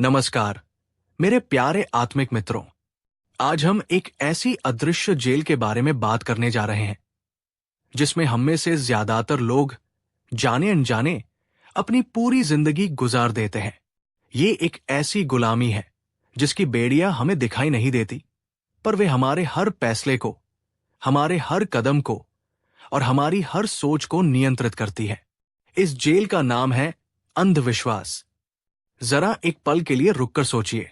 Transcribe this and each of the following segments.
नमस्कार मेरे प्यारे आत्मिक मित्रों। आज हम एक ऐसी अदृश्य जेल के बारे में बात करने जा रहे हैं जिसमें हम में से ज्यादातर लोग जाने अनजाने अपनी पूरी जिंदगी गुजार देते हैं। ये एक ऐसी गुलामी है जिसकी बेड़ियां हमें दिखाई नहीं देती, पर वे हमारे हर फैसले को, हमारे हर कदम को और हमारी हर सोच को नियंत्रित करती है। इस जेल का नाम है अंधविश्वास। जरा एक पल के लिए रुककर सोचिए,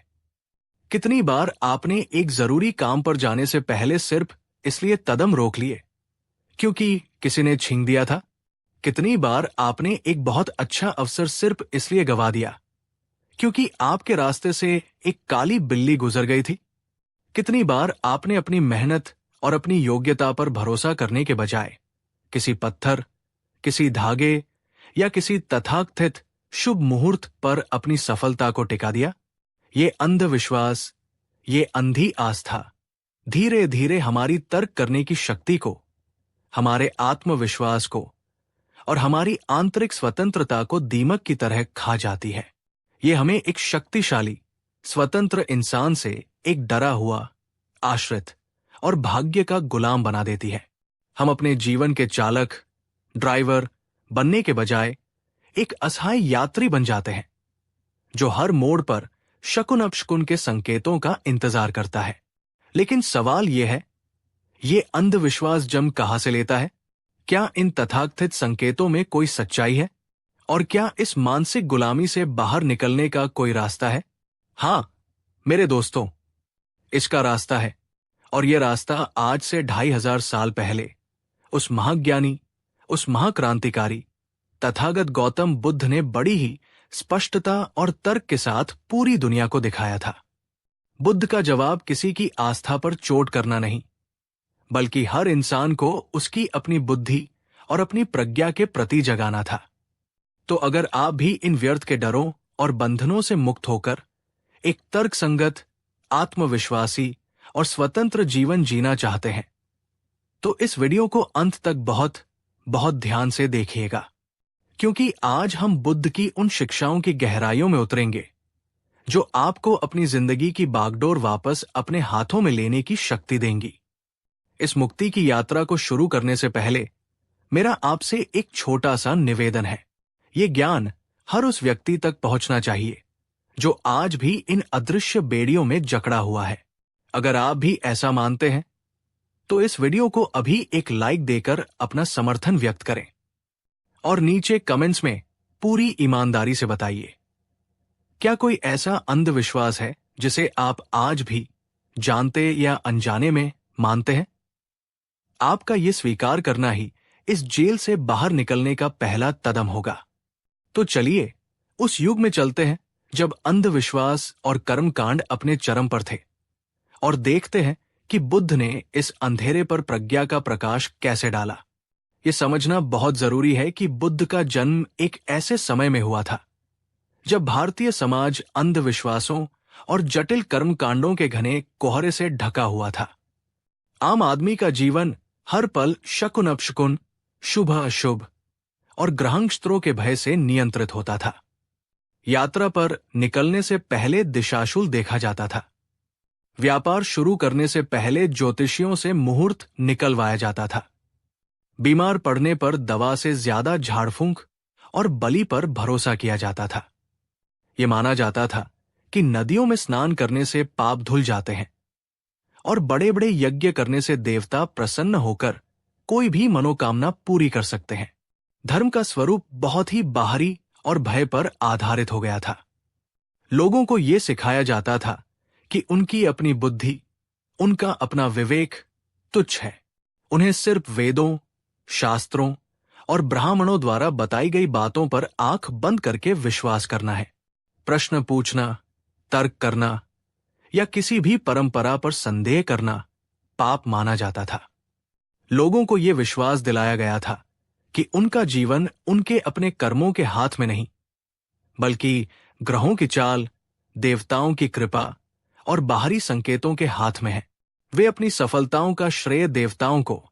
कितनी बार आपने एक जरूरी काम पर जाने से पहले सिर्फ इसलिए कदम रोक लिए क्योंकि किसी ने छीन दिया था? कितनी बार आपने एक बहुत अच्छा अवसर सिर्फ इसलिए गवा दिया क्योंकि आपके रास्ते से एक काली बिल्ली गुजर गई थी? कितनी बार आपने अपनी मेहनत और अपनी योग्यता पर भरोसा करने के बजाय किसी पत्थर, किसी धागे या किसी तथाकथित शुभ मुहूर्त पर अपनी सफलता को टिका दिया? ये अंधविश्वास, ये अंधी आस्था धीरे धीरे हमारी तर्क करने की शक्ति को, हमारे आत्मविश्वास को और हमारी आंतरिक स्वतंत्रता को दीमक की तरह खा जाती है। ये हमें एक शक्तिशाली, स्वतंत्र इंसान से एक डरा हुआ, आश्रित और भाग्य का गुलाम बना देती है। हम अपने जीवन के चालक, ड्राइवर बनने के बजाय एक असहाय यात्री बन जाते हैं जो हर मोड़ पर शकुन अपशकुन के संकेतों का इंतजार करता है। लेकिन सवाल यह है, ये अंधविश्वास जन्म कहां से लेता है? क्या इन तथाकथित संकेतों में कोई सच्चाई है? और क्या इस मानसिक गुलामी से बाहर निकलने का कोई रास्ता है? हां मेरे दोस्तों, इसका रास्ता है। और यह रास्ता आज से 2500 साल पहले उस महाज्ञानी, उस महाक्रांतिकारी तथागत गौतम बुद्ध ने बड़ी ही स्पष्टता और तर्क के साथ पूरी दुनिया को दिखाया था। बुद्ध का जवाब किसी की आस्था पर चोट करना नहीं, बल्कि हर इंसान को उसकी अपनी बुद्धि और अपनी प्रज्ञा के प्रति जगाना था। तो अगर आप भी इन व्यर्थ के डरों और बंधनों से मुक्त होकर एक तर्कसंगत, आत्मविश्वासी और स्वतंत्र जीवन जीना चाहते हैं, तो इस वीडियो को अंत तक बहुत बहुत ध्यान से देखिएगा, क्योंकि आज हम बुद्ध की उन शिक्षाओं की गहराइयों में उतरेंगे जो आपको अपनी जिंदगी की बागडोर वापस अपने हाथों में लेने की शक्ति देंगी। इस मुक्ति की यात्रा को शुरू करने से पहले मेरा आपसे एक छोटा सा निवेदन है। ये ज्ञान हर उस व्यक्ति तक पहुंचना चाहिए जो आज भी इन अदृश्य बेड़ियों में जकड़ा हुआ है। अगर आप भी ऐसा मानते हैं तो इस वीडियो को अभी एक लाइक देकर अपना समर्थन व्यक्त करें और नीचे कमेंट्स में पूरी ईमानदारी से बताइए, क्या कोई ऐसा अंधविश्वास है जिसे आप आज भी जानते या अनजाने में मानते हैं? आपका ये स्वीकार करना ही इस जेल से बाहर निकलने का पहला कदम होगा। तो चलिए उस युग में चलते हैं जब अंधविश्वास और कर्मकांड अपने चरम पर थे, और देखते हैं कि बुद्ध ने इस अंधेरे पर प्रज्ञा का प्रकाश कैसे डाला। ये समझना बहुत जरूरी है कि बुद्ध का जन्म एक ऐसे समय में हुआ था जब भारतीय समाज अंधविश्वासों और जटिल कर्मकांडों के घने कोहरे से ढका हुआ था। आम आदमी का जीवन हर पल शकुन अपशकुन, शुभ अशुभ और ग्रहनक्षत्रों के भय से नियंत्रित होता था। यात्रा पर निकलने से पहले दिशाशूल देखा जाता था। व्यापार शुरू करने से पहले ज्योतिषियों से मुहूर्त निकलवाया जाता था। बीमार पड़ने पर दवा से ज्यादा झाड़फूंक और बलि पर भरोसा किया जाता था। ये माना जाता था कि नदियों में स्नान करने से पाप धुल जाते हैं और बड़े बड़े यज्ञ करने से देवता प्रसन्न होकर कोई भी मनोकामना पूरी कर सकते हैं। धर्म का स्वरूप बहुत ही बाहरी और भय पर आधारित हो गया था। लोगों को यह सिखाया जाता था कि उनकी अपनी बुद्धि, उनका अपना विवेक तुच्छ है। उन्हें सिर्फ वेदों, शास्त्रों और ब्राह्मणों द्वारा बताई गई बातों पर आंख बंद करके विश्वास करना है। प्रश्न पूछना, तर्क करना या किसी भी परंपरा पर संदेह करना पाप माना जाता था। लोगों को यह विश्वास दिलाया गया था कि उनका जीवन उनके अपने कर्मों के हाथ में नहीं, बल्कि ग्रहों की चाल, देवताओं की कृपा और बाहरी संकेतों के हाथ में है। वे अपनी सफलताओं का श्रेय देवताओं को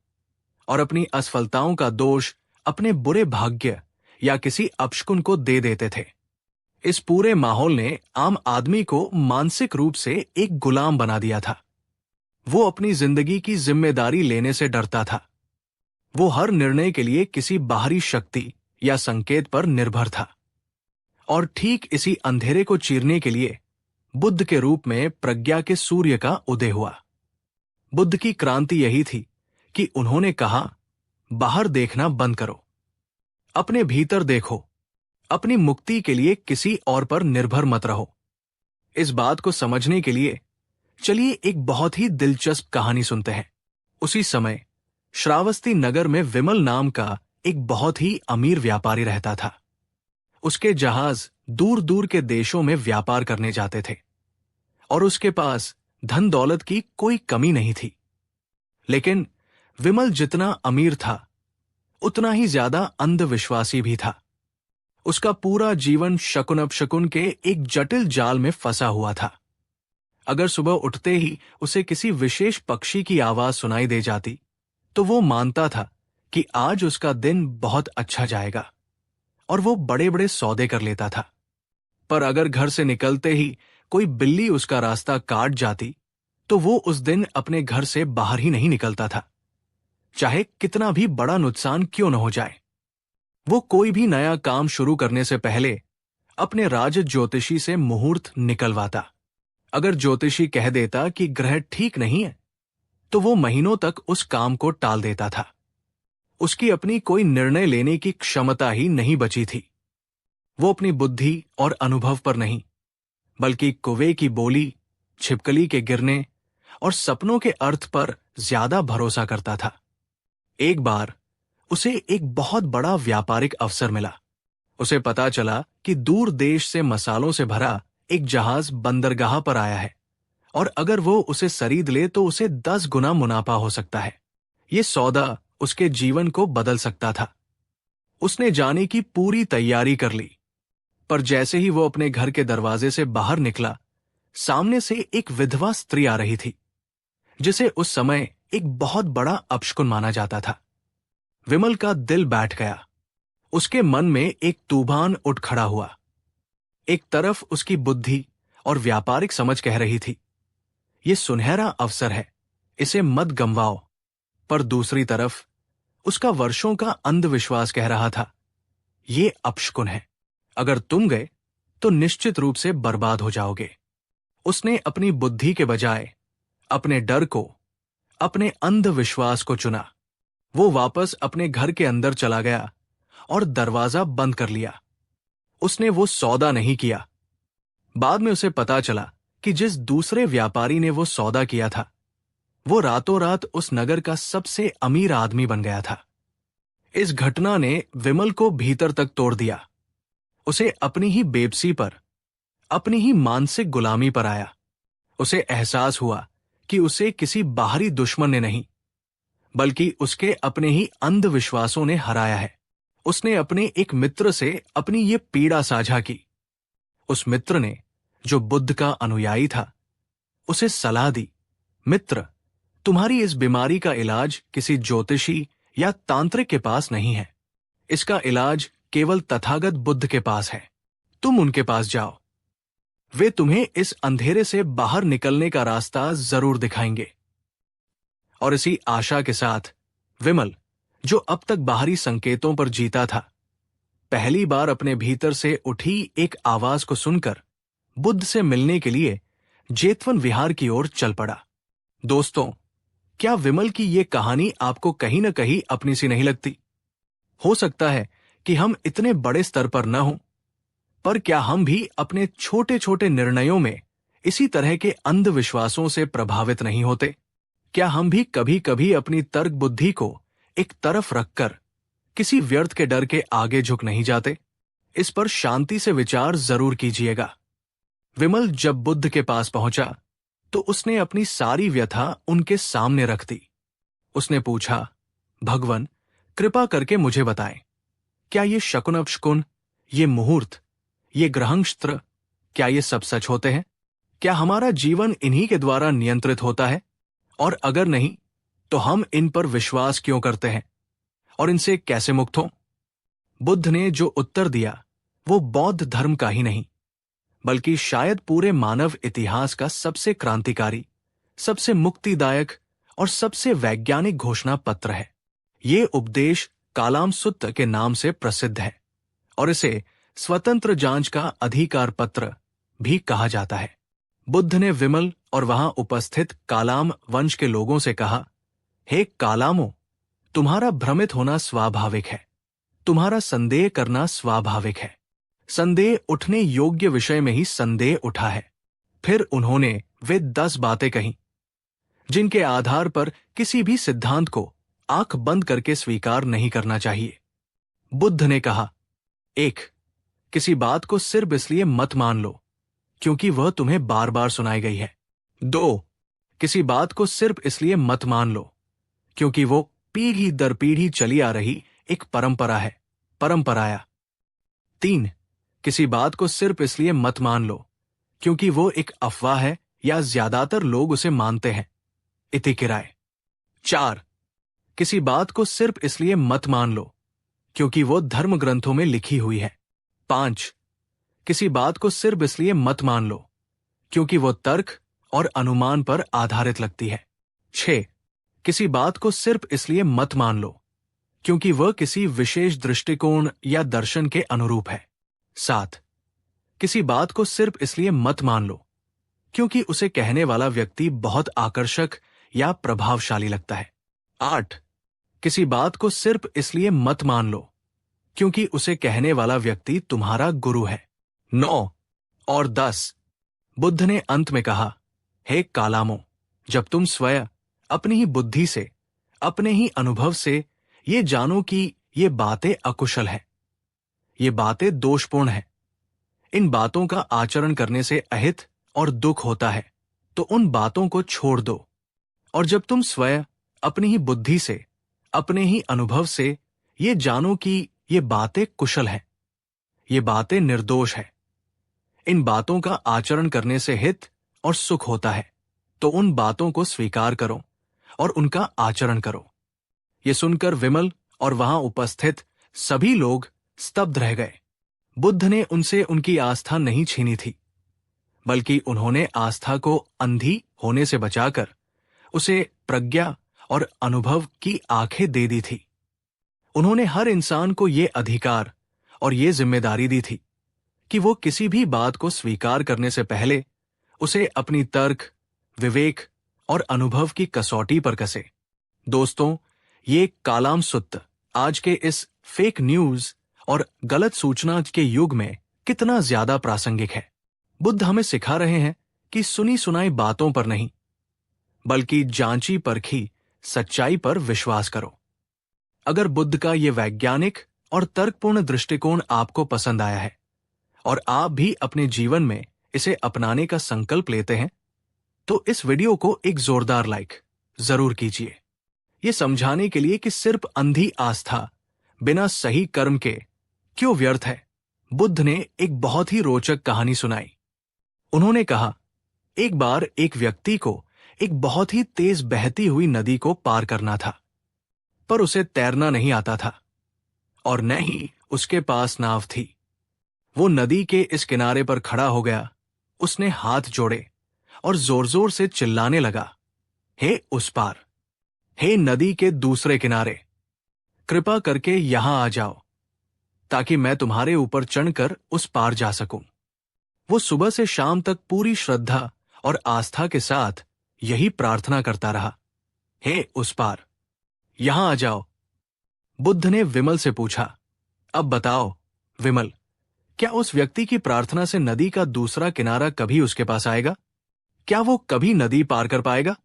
और अपनी असफलताओं का दोष अपने बुरे भाग्य या किसी अपशकुन को दे देते थे। इस पूरे माहौल ने आम आदमी को मानसिक रूप से एक गुलाम बना दिया था। वो अपनी जिंदगी की जिम्मेदारी लेने से डरता था। वो हर निर्णय के लिए किसी बाहरी शक्ति या संकेत पर निर्भर था। और ठीक इसी अंधेरे को चीरने के लिए बुद्ध के रूप में प्रज्ञा के सूर्य का उदय हुआ। बुद्ध की क्रांति यही थी कि उन्होंने कहा, बाहर देखना बंद करो, अपने भीतर देखो, अपनी मुक्ति के लिए किसी और पर निर्भर मत रहो। इस बात को समझने के लिए चलिए एक बहुत ही दिलचस्प कहानी सुनते हैं। उसी समय श्रावस्ती नगर में विमल नाम का एक बहुत ही अमीर व्यापारी रहता था। उसके जहाज दूर दूर के देशों में व्यापार करने जाते थे और उसके पास धन दौलत की कोई कमी नहीं थी। लेकिन विमल जितना अमीर था उतना ही ज्यादा अंधविश्वासी भी था। उसका पूरा जीवन शकुन अपशकुन के एक जटिल जाल में फंसा हुआ था। अगर सुबह उठते ही उसे किसी विशेष पक्षी की आवाज सुनाई दे जाती तो वो मानता था कि आज उसका दिन बहुत अच्छा जाएगा और वो बड़े बड़े सौदे कर लेता था। पर अगर घर से निकलते ही कोई बिल्ली उसका रास्ता काट जाती तो वो उस दिन अपने घर से बाहर ही नहीं निकलता था, चाहे कितना भी बड़ा नुकसान क्यों न हो जाए। वो कोई भी नया काम शुरू करने से पहले अपने राज ज्योतिषी से मुहूर्त निकलवाता। अगर ज्योतिषी कह देता कि ग्रह ठीक नहीं है तो वो महीनों तक उस काम को टाल देता था। उसकी अपनी कोई निर्णय लेने की क्षमता ही नहीं बची थी। वो अपनी बुद्धि और अनुभव पर नहीं, बल्कि कुएं की बोली, छिपकली के गिरने और सपनों के अर्थ पर ज्यादा भरोसा करता था। एक बार उसे एक बहुत बड़ा व्यापारिक अवसर मिला। उसे पता चला कि दूर देश से मसालों से भरा एक जहाज बंदरगाह पर आया है और अगर वो उसे खरीद ले तो उसे 10 गुना मुनाफा हो सकता है। ये सौदा उसके जीवन को बदल सकता था। उसने जाने की पूरी तैयारी कर ली, पर जैसे ही वो अपने घर के दरवाजे से बाहर निकला, सामने से एक विधवा स्त्री आ रही थी, जिसे उस समय एक बहुत बड़ा अपशकुन माना जाता था। विमल का दिल बैठ गया। उसके मन में एक तूफान उठ खड़ा हुआ। एक तरफ उसकी बुद्धि और व्यापारिक समझ कह रही थी, ये सुनहरा अवसर है, इसे मत गंवाओ। पर दूसरी तरफ उसका वर्षों का अंधविश्वास कह रहा था, ये अपशकुन है, अगर तुम गए तो निश्चित रूप से बर्बाद हो जाओगे। उसने अपनी बुद्धि के बजाय अपने डर को, अपने अंधविश्वास को चुना। वो वापस अपने घर के अंदर चला गया और दरवाजा बंद कर लिया। उसने वो सौदा नहीं किया। बाद में उसे पता चला कि जिस दूसरे व्यापारी ने वो सौदा किया था, वो रातों रात उस नगर का सबसे अमीर आदमी बन गया था। इस घटना ने विमल को भीतर तक तोड़ दिया। उसे अपनी ही बेबसी पर, अपनी ही मानसिक गुलामी पर आया। उसे एहसास हुआ कि उसे किसी बाहरी दुश्मन ने नहीं, बल्कि उसके अपने ही अंधविश्वासों ने हराया है। उसने अपने एक मित्र से अपनी ये पीड़ा साझा की। उस मित्र ने, जो बुद्ध का अनुयायी था, उसे सलाह दी, मित्र, तुम्हारी इस बीमारी का इलाज किसी ज्योतिषी या तांत्रिक के पास नहीं है। इसका इलाज केवल तथागत बुद्ध के पास है। तुम उनके पास जाओ। वे तुम्हें इस अंधेरे से बाहर निकलने का रास्ता जरूर दिखाएंगे। और इसी आशा के साथ विमल, जो अब तक बाहरी संकेतों पर जीता था, पहली बार अपने भीतर से उठी एक आवाज को सुनकर बुद्ध से मिलने के लिए जेतवन विहार की ओर चल पड़ा। दोस्तों, क्या विमल की ये कहानी आपको कहीं न कहीं अपनी सी नहीं लगती? हो सकता है कि हम इतने बड़े स्तर पर न हों, पर क्या हम भी अपने छोटे छोटे निर्णयों में इसी तरह के अंधविश्वासों से प्रभावित नहीं होते? क्या हम भी कभी कभी अपनी तर्क बुद्धि को एक तरफ रखकर किसी व्यर्थ के डर के आगे झुक नहीं जाते? इस पर शांति से विचार जरूर कीजिएगा। विमल जब बुद्ध के पास पहुंचा तो उसने अपनी सारी व्यथा उनके सामने रख दी। उसने पूछा, भगवन, कृपा करके मुझे बताएं, क्या ये शकुन अपशकुन, ये मुहूर्त, ये ग्रहंक्षत्र, क्या ये सब सच होते हैं? क्या हमारा जीवन इन्हीं के द्वारा नियंत्रित होता है? और अगर नहीं तो हम इन पर विश्वास क्यों करते हैं और इनसे कैसे मुक्त हों? बुद्ध ने जो उत्तर दिया वो बौद्ध धर्म का ही नहीं, बल्कि शायद पूरे मानव इतिहास का सबसे क्रांतिकारी, सबसे मुक्तिदायक और सबसे वैज्ञानिक घोषणा पत्र है। ये उपदेश कालाम सुत्त के नाम से प्रसिद्ध है और इसे स्वतंत्र जांच का अधिकार पत्र भी कहा जाता है। बुद्ध ने विमल और वहां उपस्थित कालाम वंश के लोगों से कहा, हे कालामो, तुम्हारा भ्रमित होना स्वाभाविक है, तुम्हारा संदेह करना स्वाभाविक है। संदेह उठने योग्य विषय में ही संदेह उठा है। फिर उन्होंने वे 10 बातें कहीं जिनके आधार पर किसी भी सिद्धांत को आंख बंद करके स्वीकार नहीं करना चाहिए। बुद्ध ने कहा, 1. किसी बात को सिर्फ इसलिए मत मान लो क्योंकि वह तुम्हें बार बार सुनाई गई है। 2. किसी बात को सिर्फ इसलिए मत मान लो क्योंकि वो पीढ़ी दर पीढ़ी चली आ रही एक परंपरा है, परंपराया। 3. किसी बात को सिर्फ इसलिए मत मान लो क्योंकि वो एक अफवाह है या ज्यादातर लोग उसे मानते हैं, इति किराए। 4. किसी बात को सिर्फ इसलिए मत मान लो क्योंकि वो धर्म ग्रंथों में लिखी हुई है। 5. किसी बात को सिर्फ इसलिए मत मान लो क्योंकि वो तर्क और अनुमान पर आधारित लगती है। 6. किसी बात को सिर्फ इसलिए मत मान लो क्योंकि वह किसी विशेष दृष्टिकोण या दर्शन के अनुरूप है। 7. किसी बात को सिर्फ इसलिए मत मान लो क्योंकि उसे कहने वाला व्यक्ति बहुत आकर्षक या प्रभावशाली लगता है। 8. किसी बात को सिर्फ इसलिए मत मान लो क्योंकि उसे कहने वाला व्यक्ति तुम्हारा गुरु है। 9 और 10. बुद्ध ने अंत में कहा, हे कालामो, जब तुम स्वयं अपनी ही बुद्धि से, अपने ही अनुभव से ये जानो कि ये बातें अकुशल हैं, ये बातें दोषपूर्ण हैं, इन बातों का आचरण करने से अहित और दुख होता है, तो उन बातों को छोड़ दो। और जब तुम स्वयं अपनी ही बुद्धि से, अपने ही अनुभव से ये जानो कि ये बातें कुशल हैं, ये बातें निर्दोष है, इन बातों का आचरण करने से हित और सुख होता है, तो उन बातों को स्वीकार करो और उनका आचरण करो। ये सुनकर विमल और वहां उपस्थित सभी लोग स्तब्ध रह गए। बुद्ध ने उनसे उनकी आस्था नहीं छीनी थी, बल्कि उन्होंने आस्था को अंधी होने से बचाकर उसे प्रज्ञा और अनुभव की आंखें दे दी थी। उन्होंने हर इंसान को ये अधिकार और ये जिम्मेदारी दी थी कि वो किसी भी बात को स्वीकार करने से पहले उसे अपनी तर्क, विवेक और अनुभव की कसौटी पर कसे। दोस्तों, ये कालाम सुत्त आज के इस फेक न्यूज और गलत सूचना के युग में कितना ज्यादा प्रासंगिक है। बुद्ध हमें सिखा रहे हैं कि सुनी सुनाई बातों पर नहीं, बल्कि जांची परखी सच्चाई पर विश्वास करो। अगर बुद्ध का ये वैज्ञानिक और तर्कपूर्ण दृष्टिकोण आपको पसंद आया है और आप भी अपने जीवन में इसे अपनाने का संकल्प लेते हैं, तो इस वीडियो को एक जोरदार लाइक जरूर कीजिए। ये समझाने के लिए कि सिर्फ अंधी आस्था बिना सही कर्म के क्यों व्यर्थ है, बुद्ध ने एक बहुत ही रोचक कहानी सुनाई। उन्होंने कहा, एक बार एक व्यक्ति को एक बहुत ही तेज बहती हुई नदी को पार करना था, पर उसे तैरना नहीं आता था और न ही उसके पास नाव थी। वो नदी के इस किनारे पर खड़ा हो गया, उसने हाथ जोड़े और जोर जोर से चिल्लाने लगा, हे उस पार, हे नदी के दूसरे किनारे, कृपा करके यहां आ जाओ ताकि मैं तुम्हारे ऊपर चढ़कर उस पार जा सकूं। वो सुबह से शाम तक पूरी श्रद्धा और आस्था के साथ यही प्रार्थना करता रहा, हे उस पार, यहां आ जाओ। बुद्ध ने विमल से पूछा, अब बताओ विमल, क्या उस व्यक्ति की प्रार्थना से नदी का दूसरा किनारा कभी उसके पास आएगा? क्या वो कभी नदी पार कर पाएगा?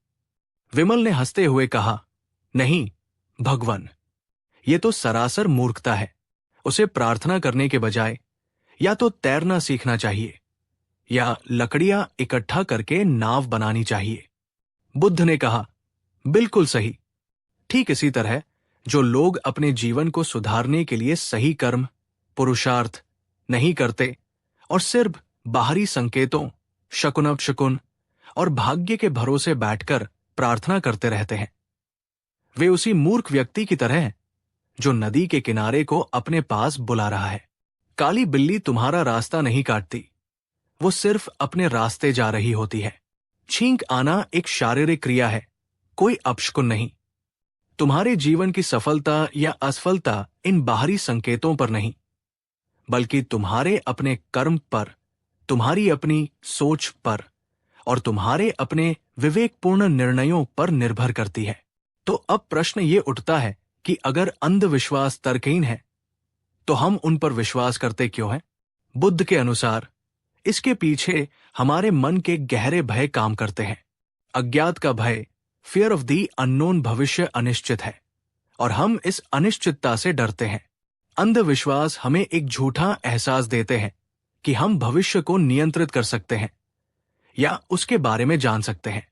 विमल ने हंसते हुए कहा, नहीं भगवान, ये तो सरासर मूर्खता है। उसे प्रार्थना करने के बजाय या तो तैरना सीखना चाहिए या लकड़ियां इकट्ठा करके नाव बनानी चाहिए। बुद्ध ने कहा, बिल्कुल सही। ठीक इसी तरह जो लोग अपने जीवन को सुधारने के लिए सही कर्म, पुरुषार्थ नहीं करते और सिर्फ बाहरी संकेतों, शकुन और भाग्य के भरोसे बैठकर प्रार्थना करते रहते हैं, वे उसी मूर्ख व्यक्ति की तरह हैं जो नदी के किनारे को अपने पास बुला रहा है। काली बिल्ली तुम्हारा रास्ता नहीं काटती, वो सिर्फ अपने रास्ते जा रही होती है। छींक आना एक शारीरिक क्रिया है, कोई अपशकुन नहीं। तुम्हारे जीवन की सफलता या असफलता इन बाहरी संकेतों पर नहीं, बल्कि तुम्हारे अपने कर्म पर, तुम्हारी अपनी सोच पर और तुम्हारे अपने विवेकपूर्ण निर्णयों पर निर्भर करती है। तो अब प्रश्न ये उठता है कि अगर अंधविश्वास तर्कहीन है, तो हम उन पर विश्वास करते क्यों हैं? बुद्ध के अनुसार इसके पीछे हमारे मन के गहरे भय काम करते हैं। अज्ञात का भय, फियर ऑफ द अननोन, भविष्य अनिश्चित है और हम इस अनिश्चितता से डरते हैं। अंधविश्वास हमें एक झूठा एहसास देते हैं कि हम भविष्य को नियंत्रित कर सकते हैं या उसके बारे में जान सकते हैं।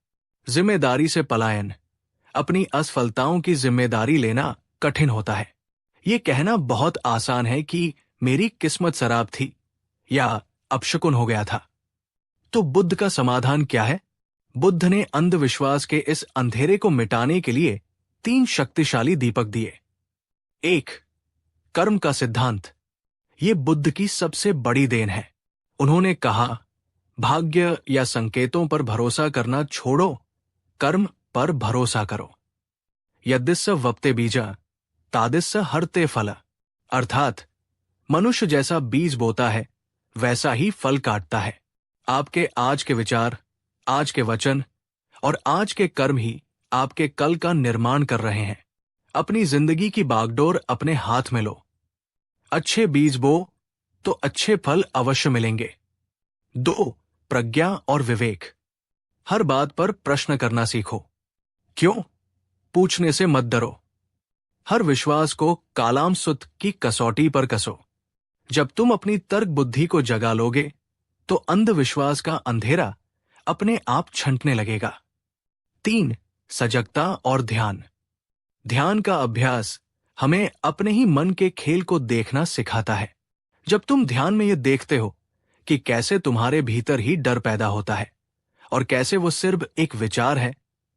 जिम्मेदारी से पलायन, अपनी असफलताओं की जिम्मेदारी लेना कठिन होता है। ये कहना बहुत आसान है कि मेरी किस्मत शराब थी या अपशकुन हो गया था। तो बुद्ध का समाधान क्या है? बुद्ध ने अंधविश्वास के इस अंधेरे को मिटाने के लिए 3 शक्तिशाली दीपक दिए। 1. कर्म का सिद्धांत। ये बुद्ध की सबसे बड़ी देन है। उन्होंने कहा, भाग्य या संकेतों पर भरोसा करना छोड़ो, कर्म पर भरोसा करो। यद्दिस्स वप्ते बीजा तादिस्स हरते फल। अर्थात मनुष्य जैसा बीज बोता है, वैसा ही फल काटता है। आपके आज के विचार, आज के वचन और आज के कर्म ही आपके कल का निर्माण कर रहे हैं। अपनी जिंदगी की बागडोर अपने हाथ में लो। अच्छे बीज बो तो अच्छे फल अवश्य मिलेंगे। 2. प्रज्ञा और विवेक। हर बात पर प्रश्न करना सीखो। क्यों? पूछने से मत डरो। हर विश्वास को कालाम सुत की कसौटी पर कसो। जब तुम अपनी तर्क बुद्धि को जगा लोगे, तो अंधविश्वास का अंधेरा अपने आप छंटने लगेगा। 3. सजगता और ध्यान। ध्यान का अभ्यास हमें अपने ही मन के खेल को देखना सिखाता है। जब तुम ध्यान में ये देखते हो कि कैसे तुम्हारे भीतर ही डर पैदा होता है और कैसे वो सिर्फ एक विचार है,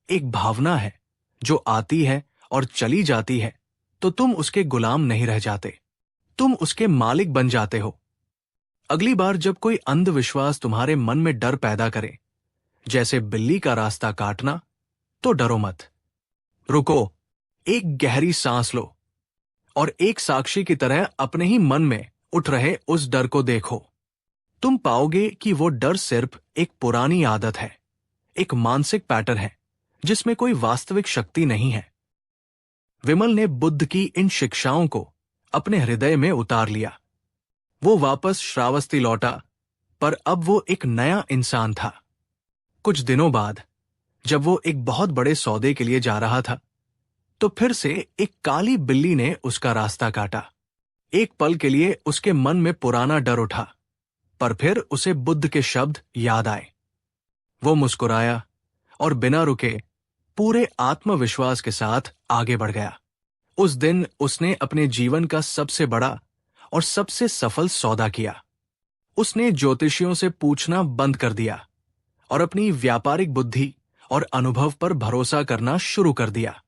एक भावना है जो आती है और चली जाती है, तो तुम उसके गुलाम नहीं रह जाते, तुम उसके मालिक बन जाते हो। अगली बार जब कोई अंधविश्वास तुम्हारे मन में डर पैदा करे, जैसे बिल्ली का रास्ता काटना, तो डरो मत। रुको, एक गहरी सांस लो और एक साक्षी की तरह अपने ही मन में उठ रहे उस डर को देखो। तुम पाओगे कि वो डर सिर्फ एक पुरानी आदत है, एक मानसिक पैटर्न है जिसमें कोई वास्तविक शक्ति नहीं है। विमल ने बुद्ध की इन शिक्षाओं को अपने हृदय में उतार लिया। वो वापस श्रावस्ती लौटा, पर अब वो एक नया इंसान था। कुछ दिनों बाद जब वो एक बहुत बड़े सौदे के लिए जा रहा था, तो फिर से एक काली बिल्ली ने उसका रास्ता काटा। एक पल के लिए उसके मन में पुराना डर उठा, पर फिर उसे बुद्ध के शब्द याद आए। वो मुस्कुराया और बिना रुके पूरे आत्मविश्वास के साथ आगे बढ़ गया। उस दिन उसने अपने जीवन का सबसे बड़ा और सबसे सफल सौदा किया। उसने ज्योतिषियों से पूछना बंद कर दिया और अपनी व्यापारिक बुद्धि और अनुभव पर भरोसा करना शुरू कर दिया।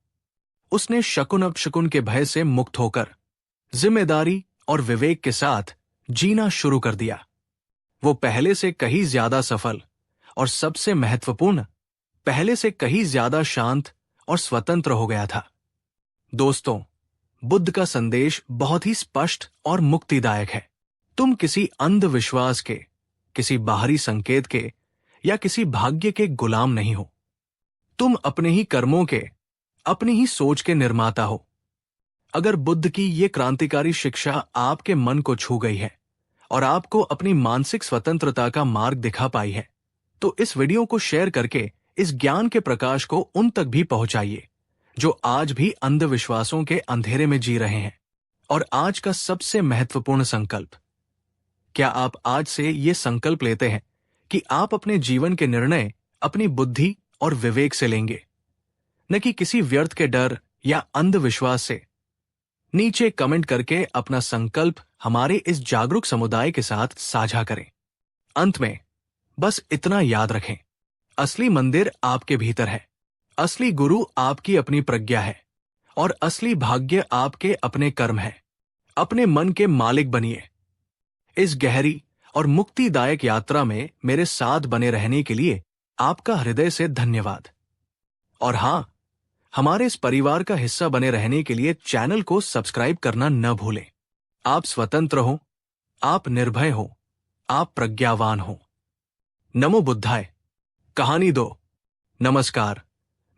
उसने शकुन अपशकुन के भय से मुक्त होकर जिम्मेदारी और विवेक के साथ जीना शुरू कर दिया। वो पहले से कहीं ज्यादा सफल और सबसे महत्वपूर्ण, पहले से कहीं ज्यादा शांत और स्वतंत्र हो गया था। दोस्तों, बुद्ध का संदेश बहुत ही स्पष्ट और मुक्तिदायक है। तुम किसी अंधविश्वास के, किसी बाहरी संकेत के या किसी भाग्य के गुलाम नहीं हो। तुम अपने ही कर्मों के, अपनी ही सोच के निर्माता हो। अगर बुद्ध की ये क्रांतिकारी शिक्षा आपके मन को छू गई है और आपको अपनी मानसिक स्वतंत्रता का मार्ग दिखा पाई है, तो इस वीडियो को शेयर करके इस ज्ञान के प्रकाश को उन तक भी पहुंचाइए जो आज भी अंधविश्वासों के अंधेरे में जी रहे हैं। और आज का सबसे महत्वपूर्ण संकल्प, क्या आप आज से ये संकल्प लेते हैं कि आप अपने जीवन के निर्णय अपनी बुद्धि और विवेक से लेंगे, न कि किसी व्यर्थ के डर या अंधविश्वास से? नीचे कमेंट करके अपना संकल्प हमारे इस जागरूक समुदाय के साथ साझा करें। अंत में बस इतना याद रखें, असली मंदिर आपके भीतर है, असली गुरु आपकी अपनी प्रज्ञा है और असली भाग्य आपके अपने कर्म है। अपने मन के मालिक बनिए, इस गहरी और मुक्तिदायक यात्रा में मेरे साथ बने रहने के लिए आपका हृदय से धन्यवाद। और हाँ, हमारे इस परिवार का हिस्सा बने रहने के लिए चैनल को सब्सक्राइब करना न भूलें। आप स्वतंत्र हो, आप निर्भय हो, आप प्रज्ञावान हो। नमो बुद्धाय। कहानी 2। नमस्कार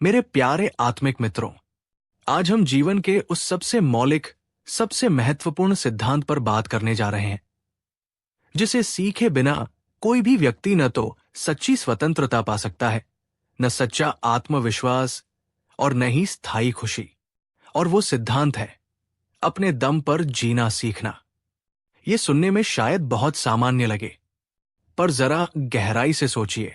मेरे प्यारे आत्मिक मित्रों। आज हम जीवन के उस सबसे मौलिक, सबसे महत्वपूर्ण सिद्धांत पर बात करने जा रहे हैं, जिसे सीखे बिना कोई भी व्यक्ति न तो सच्ची स्वतंत्रता पा सकता है, न सच्चा आत्मविश्वास और न ही स्थायी खुशी। और वो सिद्धांत है अपने दम पर जीना सीखना। ये सुनने में शायद बहुत सामान्य लगे, पर जरा गहराई से सोचिए।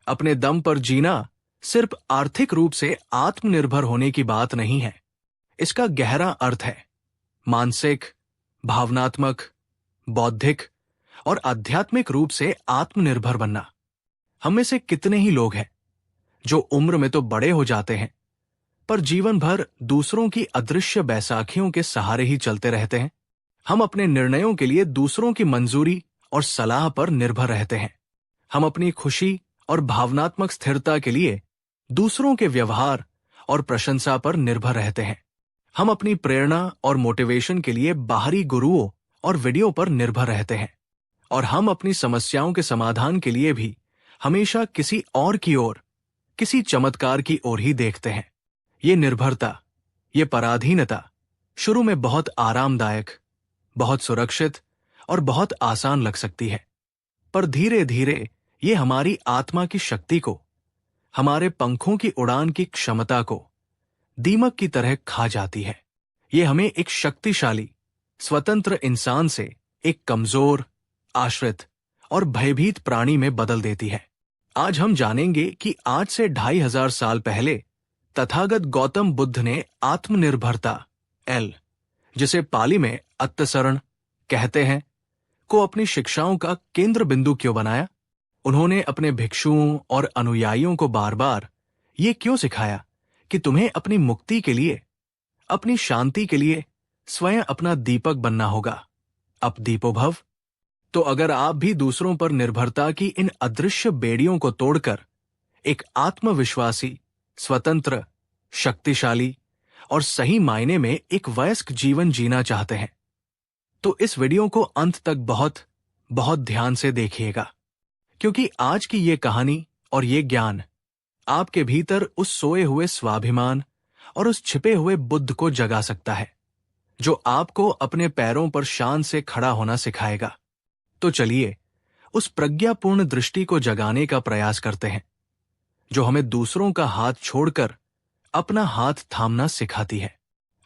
अपने दम पर जीना सिर्फ आर्थिक रूप से आत्मनिर्भर होने की बात नहीं है। इसका गहरा अर्थ है मानसिक, भावनात्मक, बौद्धिक और आध्यात्मिक रूप से आत्मनिर्भर बनना। हम में से कितने ही लोग हैं जो उम्र में तो बड़े हो जाते हैं, पर जीवन भर दूसरों की अदृश्य बैसाखियों के सहारे ही चलते रहते हैं। हम अपने निर्णयों के लिए दूसरों की मंजूरी और सलाह पर निर्भर रहते हैं। हम अपनी खुशी और भावनात्मक स्थिरता के लिए दूसरों के व्यवहार और प्रशंसा पर निर्भर रहते हैं। हम अपनी प्रेरणा और मोटिवेशन के लिए बाहरी गुरुओं और वीडियो पर निर्भर रहते हैं। और हम अपनी समस्याओं के समाधान के लिए भी हमेशा किसी और की ओर, किसी चमत्कार की ओर ही देखते हैं। ये निर्भरता, ये पराधीनता शुरू में बहुत आरामदायक, बहुत सुरक्षित और बहुत आसान लग सकती है, पर धीरे धीरे ये हमारी आत्मा की शक्ति को, हमारे पंखों की उड़ान की क्षमता को दीमक की तरह खा जाती है। ये हमें एक शक्तिशाली, स्वतंत्र इंसान से एक कमजोर, आश्रित और भयभीत प्राणी में बदल देती है। आज हम जानेंगे कि आज से 2500 साल पहले तथागत गौतम बुद्ध ने आत्मनिर्भरता एल, जिसे पाली में अत्तसरण कहते हैं, को अपनी शिक्षाओं का केंद्र बिंदु क्यों बनाया। उन्होंने अपने भिक्षुओं और अनुयायियों को बार बार ये क्यों सिखाया कि तुम्हें अपनी मुक्ति के लिए, अपनी शांति के लिए स्वयं अपना दीपक बनना होगा। अब दीपो भव। तो अगर आप भी दूसरों पर निर्भरता की इन अदृश्य बेड़ियों को तोड़कर एक आत्मविश्वासी, स्वतंत्र, शक्तिशाली और सही मायने में एक वयस्क जीवन जीना चाहते हैं, तो इस वीडियो को अंत तक बहुत बहुत ध्यान से देखिएगा, क्योंकि आज की ये कहानी और ये ज्ञान आपके भीतर उस सोए हुए स्वाभिमान और उस छिपे हुए बुद्ध को जगा सकता है, जो आपको अपने पैरों पर शान से खड़ा होना सिखाएगा। तो चलिए उस प्रज्ञापूर्ण दृष्टि को जगाने का प्रयास करते हैं, जो हमें दूसरों का हाथ छोड़कर अपना हाथ थामना सिखाती है।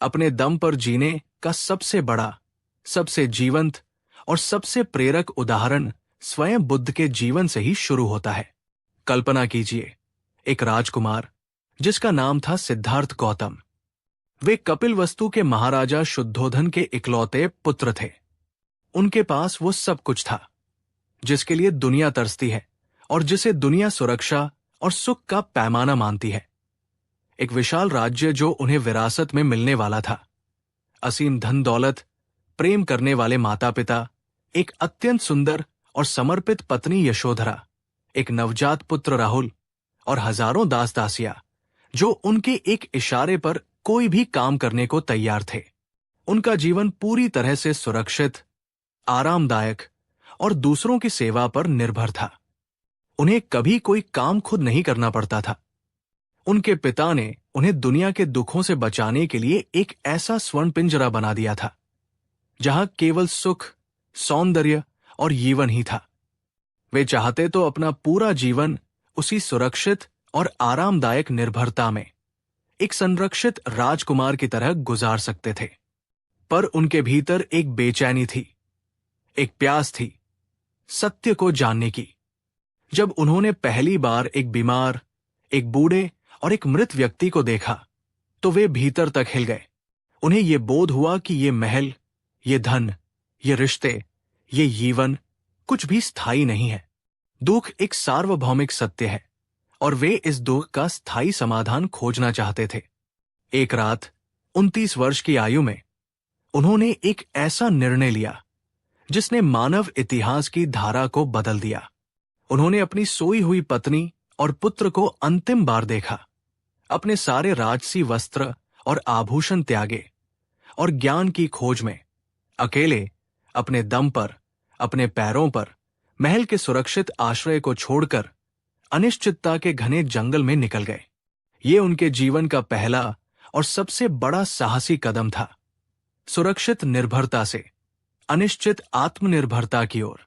अपने दम पर जीने का सबसे बड़ा, सबसे जीवंत और सबसे प्रेरक उदाहरण स्वयं बुद्ध के जीवन से ही शुरू होता है। कल्पना कीजिए, एक राजकुमार जिसका नाम था सिद्धार्थ गौतम। वे कपिलवस्तु के महाराजा शुद्धोधन के इकलौते पुत्र थे। उनके पास वो सब कुछ था जिसके लिए दुनिया तरसती है और जिसे दुनिया सुरक्षा और सुख का पैमाना मानती है। एक विशाल राज्य जो उन्हें विरासत में मिलने वाला था, असीम धन दौलत, प्रेम करने वाले माता पिता, एक अत्यंत सुंदर और समर्पित पत्नी यशोधरा, एक नवजात पुत्र राहुल और हजारों दास दासियां जो उनके एक इशारे पर कोई भी काम करने को तैयार थे। उनका जीवन पूरी तरह से सुरक्षित, आरामदायक और दूसरों की सेवा पर निर्भर था। उन्हें कभी कोई काम खुद नहीं करना पड़ता था। उनके पिता ने उन्हें दुनिया के दुखों से बचाने के लिए एक ऐसा स्वर्ण पिंजरा बना दिया था जहां केवल सुख, सौंदर्य और यौवन ही था। वे चाहते तो अपना पूरा जीवन उसी सुरक्षित और आरामदायक निर्भरता में एक संरक्षित राजकुमार की तरह गुजार सकते थे, पर उनके भीतर एक बेचैनी थी, एक प्यास थी सत्य को जानने की। जब उन्होंने पहली बार एक बीमार, एक बूढ़े और एक मृत व्यक्ति को देखा, तो वे भीतर तक हिल गए। उन्हें यह बोध हुआ कि ये महल, ये धन, ये रिश्ते, ये यौवन कुछ भी स्थायी नहीं है। दुख एक सार्वभौमिक सत्य है और वे इस दुख का स्थायी समाधान खोजना चाहते थे। एक रात 29 वर्ष की आयु में उन्होंने एक ऐसा निर्णय लिया जिसने मानव इतिहास की धारा को बदल दिया। उन्होंने अपनी सोई हुई पत्नी और पुत्र को अंतिम बार देखा, अपने सारे राजसी वस्त्र और आभूषण त्यागे और ज्ञान की खोज में अकेले अपने दम पर, अपने पैरों पर महल के सुरक्षित आश्रय को छोड़कर अनिश्चितता के घने जंगल में निकल गए। ये उनके जीवन का पहला और सबसे बड़ा साहसी कदम था, सुरक्षित निर्भरता से अनिश्चित आत्मनिर्भरता की ओर।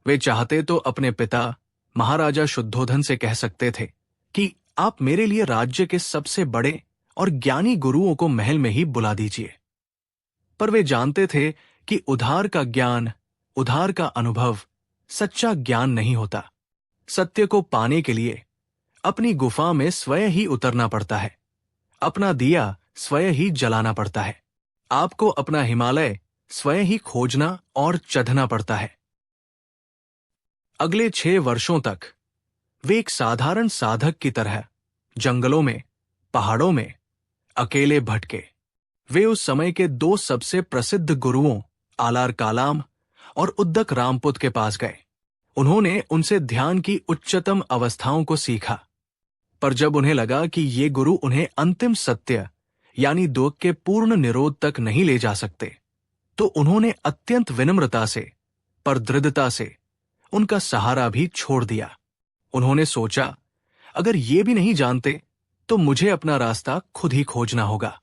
वे चाहते तो अपने पिता महाराजा शुद्धोधन से कह सकते थे कि आप मेरे लिए राज्य के सबसे बड़े और ज्ञानी गुरुओं को महल में ही बुला दीजिए, पर वे जानते थे कि उधार का ज्ञान, उधार का अनुभव सच्चा ज्ञान नहीं होता। सत्य को पाने के लिए अपनी गुफा में स्वयं ही उतरना पड़ता है, अपना दिया स्वयं ही जलाना पड़ता है, आपको अपना हिमालय स्वयं ही खोजना और चढ़ना पड़ता है। अगले 6 वर्षों तक वे एक साधारण साधक की तरह जंगलों में, पहाड़ों में अकेले भटके। वे उस समय के 2 सबसे प्रसिद्ध गुरुओं आलार कालाम और उद्दक रामपुत के पास गए। उन्होंने उनसे ध्यान की उच्चतम अवस्थाओं को सीखा, पर जब उन्हें लगा कि ये गुरु उन्हें अंतिम सत्य यानी दुख के पूर्ण निरोध तक नहीं ले जा सकते, तो उन्होंने अत्यंत विनम्रता से पर दृढ़ता से उनका सहारा भी छोड़ दिया। उन्होंने सोचा, अगर ये भी नहीं जानते तो मुझे अपना रास्ता खुद ही खोजना होगा।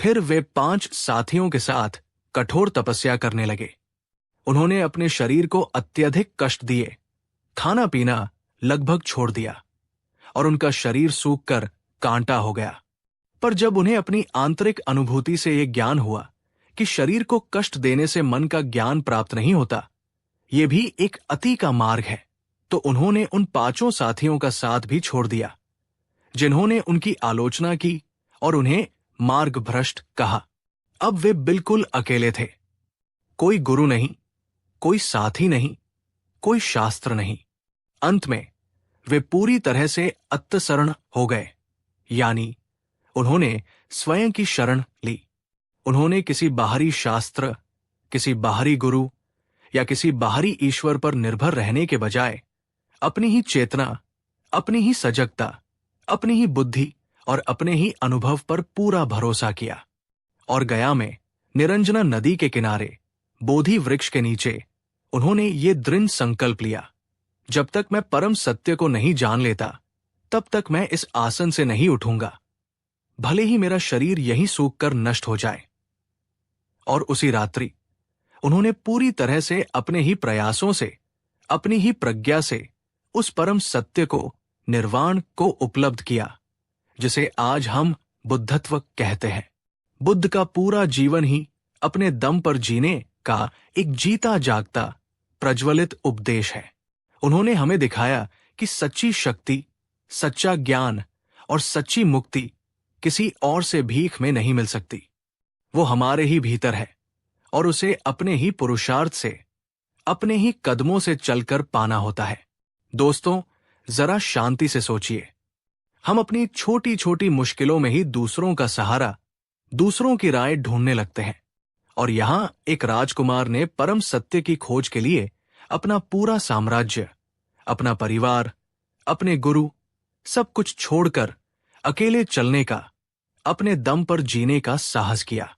फिर वे 5 साथियों के साथ कठोर तपस्या करने लगे। उन्होंने अपने शरीर को अत्यधिक कष्ट दिए, खाना पीना लगभग छोड़ दिया और उनका शरीर सूखकर कांटा हो गया। पर जब उन्हें अपनी आंतरिक अनुभूति से यह ज्ञान हुआ कि शरीर को कष्ट देने से मन का ज्ञान प्राप्त नहीं होता, ये भी एक अति का मार्ग है, तो उन्होंने उन 5 साथियों का साथ भी छोड़ दिया जिन्होंने उनकी आलोचना की और उन्हें मार्ग भ्रष्ट कहा। अब वे बिल्कुल अकेले थे, कोई गुरु नहीं, कोई साथी नहीं, कोई शास्त्र नहीं। अंत में वे पूरी तरह से आत्मशरण हो गए, यानी उन्होंने स्वयं की शरण ली। उन्होंने किसी बाहरी शास्त्र, किसी बाहरी गुरु या किसी बाहरी ईश्वर पर निर्भर रहने के बजाय अपनी ही चेतना, अपनी ही सजगता, अपनी ही बुद्धि और अपने ही अनुभव पर पूरा भरोसा किया। और गया में निरंजना नदी के किनारे बोधि वृक्ष के नीचे उन्होंने ये दृढ़ संकल्प लिया, जब तक मैं परम सत्य को नहीं जान लेता तब तक मैं इस आसन से नहीं उठूंगा, भले ही मेरा शरीर यहीं सूखकर नष्ट हो जाए। और उसी रात्रि उन्होंने पूरी तरह से अपने ही प्रयासों से, अपनी ही प्रज्ञा से उस परम सत्य को, निर्वाण को उपलब्ध किया, जिसे आज हम बुद्धत्व कहते हैं। बुद्ध का पूरा जीवन ही अपने दम पर जीने का एक जीता जागता प्रज्वलित उपदेश है। उन्होंने हमें दिखाया कि सच्ची शक्ति, सच्चा ज्ञान और सच्ची मुक्ति किसी और से भीख में नहीं मिल सकती। वो हमारे ही भीतर है और उसे अपने ही पुरुषार्थ से, अपने ही कदमों से चलकर पाना होता है। दोस्तों, जरा शांति से सोचिए। हम अपनी छोटी छोटी मुश्किलों में ही दूसरों का सहारा, दूसरों की राय ढूंढने लगते हैं, और यहां एक राजकुमार ने परम सत्य की खोज के लिए अपना पूरा साम्राज्य, अपना परिवार, अपने गुरु, सब कुछ छोड़कर अकेले चलने का, अपने दम पर जीने का साहस किया।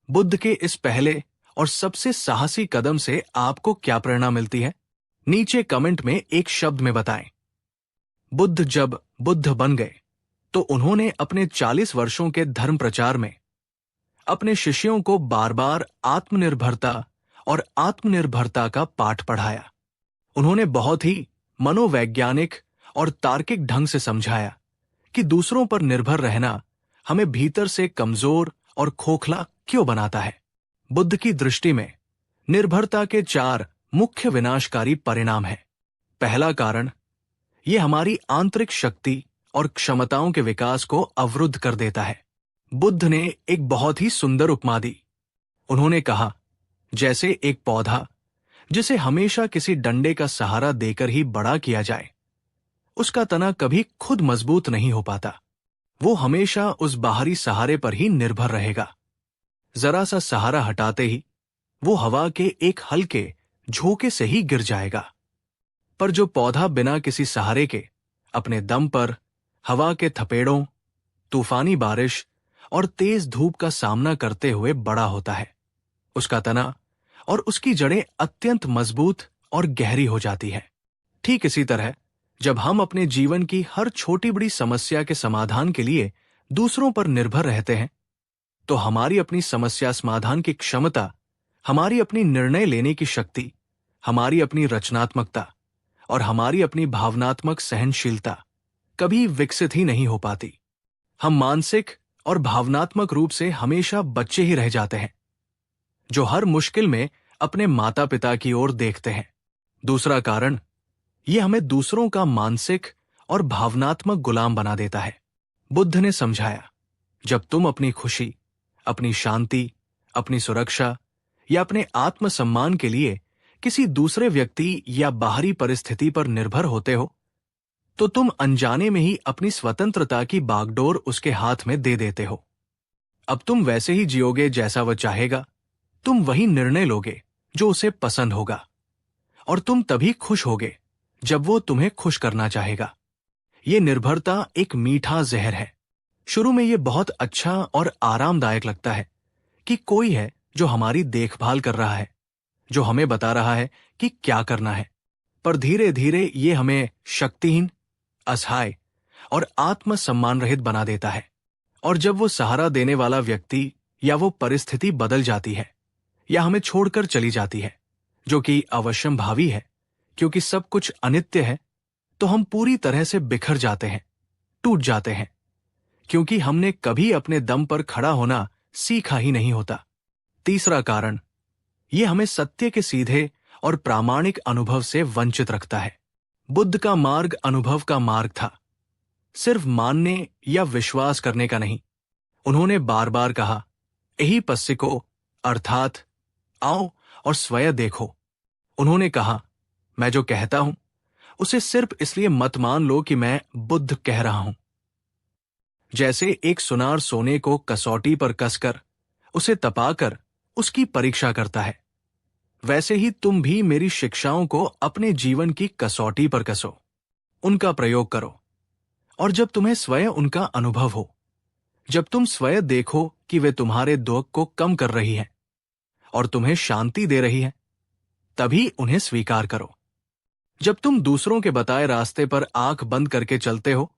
बुद्ध के इस पहले और सबसे साहसी कदम से आपको क्या प्रेरणा मिलती है? नीचे कमेंट में एक शब्द में बताएं। बुद्ध जब बुद्ध बन गए तो उन्होंने अपने 40 वर्षों के धर्म प्रचार में अपने शिष्यों को बार बार आत्मनिर्भरता और आत्मनिर्भरता का पाठ पढ़ाया। उन्होंने बहुत ही मनोवैज्ञानिक और तार्किक ढंग से समझाया कि दूसरों पर निर्भर रहना हमें भीतर से कमजोर और खोखला क्यों बनाता है। बुद्ध की दृष्टि में निर्भरता के 4 मुख्य विनाशकारी परिणाम हैं। पहला कारण, यह हमारी आंतरिक शक्ति और क्षमताओं के विकास को अवरुद्ध कर देता है। बुद्ध ने एक बहुत ही सुंदर उपमा दी। उन्होंने कहा, जैसे एक पौधा जिसे हमेशा किसी डंडे का सहारा देकर ही बड़ा किया जाए, उसका तना कभी खुद मजबूत नहीं हो पाता। वो हमेशा उस बाहरी सहारे पर ही निर्भर रहेगा। जरा सा सहारा हटाते ही वो हवा के एक हल्के झोंके से ही गिर जाएगा। पर जो पौधा बिना किसी सहारे के अपने दम पर हवा के थपेड़ों, तूफानी बारिश और तेज धूप का सामना करते हुए बड़ा होता है, उसका तना और उसकी जड़ें अत्यंत मजबूत और गहरी हो जाती है। ठीक इसी तरह जब हम अपने जीवन की हर छोटी बड़ी समस्या के समाधान के लिए दूसरों पर निर्भर रहते हैं, तो हमारी अपनी समस्या समाधान की क्षमता, हमारी अपनी निर्णय लेने की शक्ति, हमारी अपनी रचनात्मकता और हमारी अपनी भावनात्मक सहनशीलता कभी विकसित ही नहीं हो पाती। हम मानसिक और भावनात्मक रूप से हमेशा बच्चे ही रह जाते हैं, जो हर मुश्किल में अपने माता पिता की ओर देखते हैं। दूसरा कारण, ये हमें दूसरों का मानसिक और भावनात्मक गुलाम बना देता है। बुद्ध ने समझाया, जब तुम अपनी खुशी, अपनी शांति, अपनी सुरक्षा या अपने आत्मसम्मान के लिए किसी दूसरे व्यक्ति या बाहरी परिस्थिति पर निर्भर होते हो, तो तुम अनजाने में ही अपनी स्वतंत्रता की बागडोर उसके हाथ में दे देते हो। अब तुम वैसे ही जियोगे जैसा वह चाहेगा, तुम वही निर्णय लोगे जो उसे पसंद होगा, और तुम तभी खुश होगे जब वो तुम्हें खुश करना चाहेगा। ये निर्भरता एक मीठा जहर है। शुरू में ये बहुत अच्छा और आरामदायक लगता है कि कोई है जो हमारी देखभाल कर रहा है, जो हमें बता रहा है कि क्या करना है। पर धीरे धीरे ये हमें शक्तिहीन, असहाय और आत्मसम्मान रहित बना देता है। और जब वो सहारा देने वाला व्यक्ति या वो परिस्थिति बदल जाती है या हमें छोड़कर चली जाती है, जो कि अवश्यंभावी है क्योंकि सब कुछ अनित्य है, तो हम पूरी तरह से बिखर जाते हैं, टूट जाते हैं, क्योंकि हमने कभी अपने दम पर खड़ा होना सीखा ही नहीं होता। तीसरा कारण, यह हमें सत्य के सीधे और प्रामाणिक अनुभव से वंचित रखता है। बुद्ध का मार्ग अनुभव का मार्ग था, सिर्फ मानने या विश्वास करने का नहीं। उन्होंने बार बार कहा, यही पस्सिको, अर्थात आओ और स्वयं देखो। उन्होंने कहा, मैं जो कहता हूं उसे सिर्फ इसलिए मत मान लो कि मैं बुद्ध कह रहा हूं। जैसे एक सुनार सोने को कसौटी पर कसकर उसे तपाकर उसकी परीक्षा करता है, वैसे ही तुम भी मेरी शिक्षाओं को अपने जीवन की कसौटी पर कसो, उनका प्रयोग करो। और जब तुम्हें स्वयं उनका अनुभव हो, जब तुम स्वयं देखो कि वे तुम्हारे दुख को कम कर रही हैं और तुम्हें शांति दे रही हैं, तभी उन्हें स्वीकार करो। जब तुम दूसरों के बताए रास्ते पर आंख बंद करके चलते हो,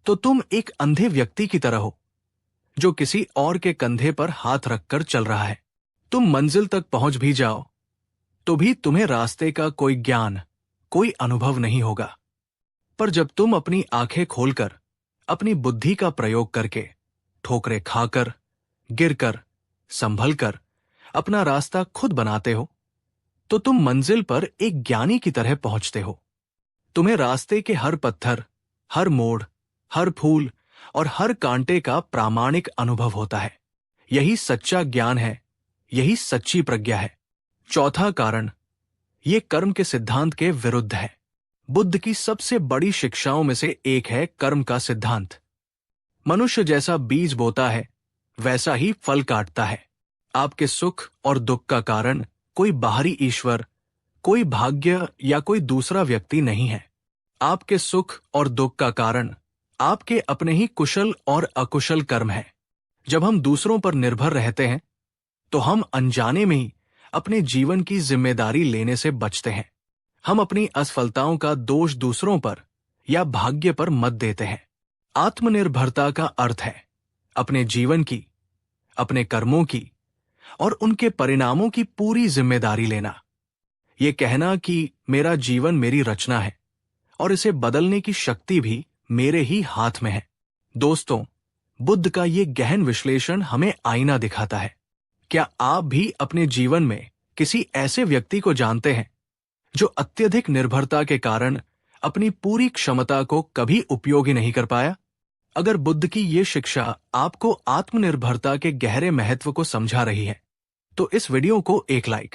तो तुम एक अंधे व्यक्ति की तरह हो जो किसी और के कंधे पर हाथ रखकर चल रहा है। तुम मंजिल तक पहुंच भी जाओ तो भी तुम्हें रास्ते का कोई ज्ञान, कोई अनुभव नहीं होगा। पर जब तुम अपनी आंखें खोलकर, अपनी बुद्धि का प्रयोग करके, ठोकरें खाकर, गिरकर, संभलकर अपना रास्ता खुद बनाते हो, तो तुम मंजिल पर एक ज्ञानी की तरह पहुंचते हो। तुम्हें रास्ते के हर पत्थर, हर मोड़, हर फूल और हर कांटे का प्रामाणिक अनुभव होता है। यही सच्चा ज्ञान है, यही सच्ची प्रज्ञा है। चौथा कारण, ये कर्म के सिद्धांत के विरुद्ध है। बुद्ध की सबसे बड़ी शिक्षाओं में से एक है कर्म का सिद्धांत। मनुष्य जैसा बीज बोता है, वैसा ही फल काटता है। आपके सुख और दुख का कारण कोई बाहरी ईश्वर, कोई भाग्य या कोई दूसरा व्यक्ति नहीं है। आपके सुख और दुख का कारण आपके अपने ही कुशल और अकुशल कर्म है। जब हम दूसरों पर निर्भर रहते हैं, तो हम अनजाने में ही अपने जीवन की जिम्मेदारी लेने से बचते हैं। हम अपनी असफलताओं का दोष दूसरों पर या भाग्य पर मत देते हैं। आत्मनिर्भरता का अर्थ है अपने जीवन की, अपने कर्मों की और उनके परिणामों की पूरी जिम्मेदारी लेना। ये कहना कि मेरा जीवन मेरी रचना है और इसे बदलने की शक्ति भी मेरे ही हाथ में है। दोस्तों, बुद्ध का ये गहन विश्लेषण हमें आईना दिखाता है। क्या आप भी अपने जीवन में किसी ऐसे व्यक्ति को जानते हैं जो अत्यधिक निर्भरता के कारण अपनी पूरी क्षमता को कभी उपयोग ही नहीं कर पाया? अगर बुद्ध की ये शिक्षा आपको आत्मनिर्भरता के गहरे महत्व को समझा रही है, तो इस वीडियो को एक लाइक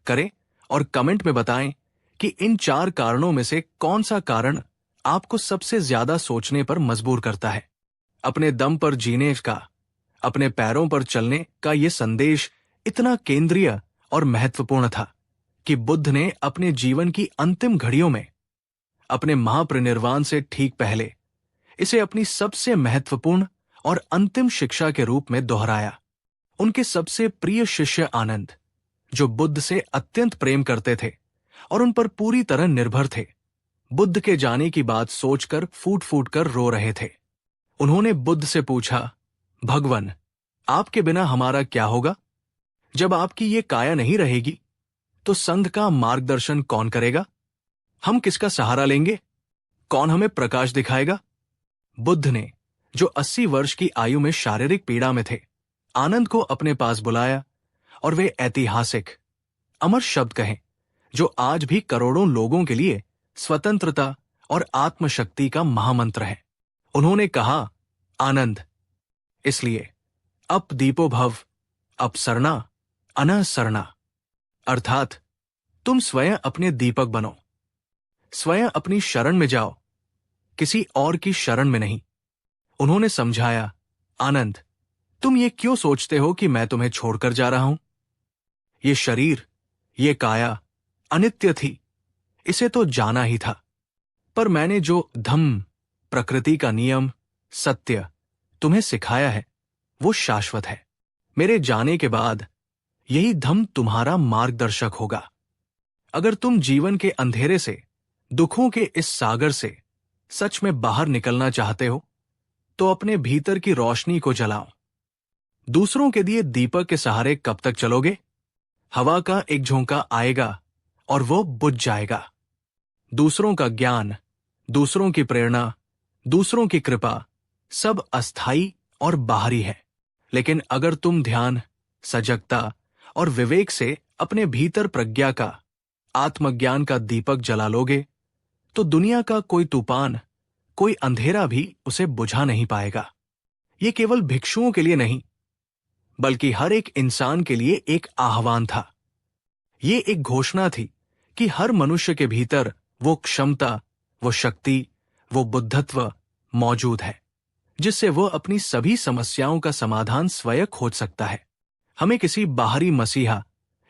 करें और कमेंट में बताएं कि इन 4 कारणों में से कौन सा कारण आपको सबसे ज्यादा सोचने पर मजबूर करता है। अपने दम पर जीने का, अपने पैरों पर चलने का ये संदेश इतना केंद्रीय और महत्वपूर्ण था कि बुद्ध ने अपने जीवन की अंतिम घड़ियों में, अपने महापरिनिर्वाण से ठीक पहले, इसे अपनी सबसे महत्वपूर्ण और अंतिम शिक्षा के रूप में दोहराया। उनके सबसे प्रिय शिष्य आनंद, जो बुद्ध से अत्यंत प्रेम करते थे और उन पर पूरी तरह निर्भर थे, बुद्ध के जाने की बात सोचकर फूट फूट कर रो रहे थे। उन्होंने बुद्ध से पूछा, भगवन, आपके बिना हमारा क्या होगा? जब आपकी ये काया नहीं रहेगी तो संघ का मार्गदर्शन कौन करेगा? हम किसका सहारा लेंगे? कौन हमें प्रकाश दिखाएगा? बुद्ध ने, जो 80 वर्ष की आयु में शारीरिक पीड़ा में थे, आनंद को अपने पास बुलाया और वे ऐतिहासिक अमर शब्द कहे जो आज भी करोड़ों लोगों के लिए स्वतंत्रता और आत्मशक्ति का महामंत्र है। उन्होंने कहा, आनंद, इसलिए अप दीपो भव, अपसरणा अनसरणा, अर्थात तुम स्वयं अपने दीपक बनो, स्वयं अपनी शरण में जाओ, किसी और की शरण में नहीं। उन्होंने समझाया, आनंद, तुम ये क्यों सोचते हो कि मैं तुम्हें छोड़कर जा रहा हूं? ये शरीर, ये काया अनित्य थी, इसे तो जाना ही था। पर मैंने जो धम्म, प्रकृति का नियम, सत्य तुम्हें सिखाया है, वो शाश्वत है। मेरे जाने के बाद यही धम्म तुम्हारा मार्गदर्शक होगा। अगर तुम जीवन के अंधेरे से, दुखों के इस सागर से सच में बाहर निकलना चाहते हो, तो अपने भीतर की रोशनी को जलाओ। दूसरों के दिए दीपक के सहारे कब तक चलोगे? हवा का एक झोंका आएगा और वो बुझ जाएगा। दूसरों का ज्ञान, दूसरों की प्रेरणा, दूसरों की कृपा सब अस्थाई और बाहरी है। लेकिन अगर तुम ध्यान, सजगता और विवेक से अपने भीतर प्रज्ञा का, आत्मज्ञान का दीपक जला लोगे, तो दुनिया का कोई तूफान, कोई अंधेरा भी उसे बुझा नहीं पाएगा। ये केवल भिक्षुओं के लिए नहीं, बल्कि हर एक इंसान के लिए एक आह्वान था। ये एक घोषणा थी कि हर मनुष्य के भीतर वो क्षमता, वो शक्ति, वो बुद्धत्व मौजूद है, जिससे वो अपनी सभी समस्याओं का समाधान स्वयं खोज सकता है। हमें किसी बाहरी मसीहा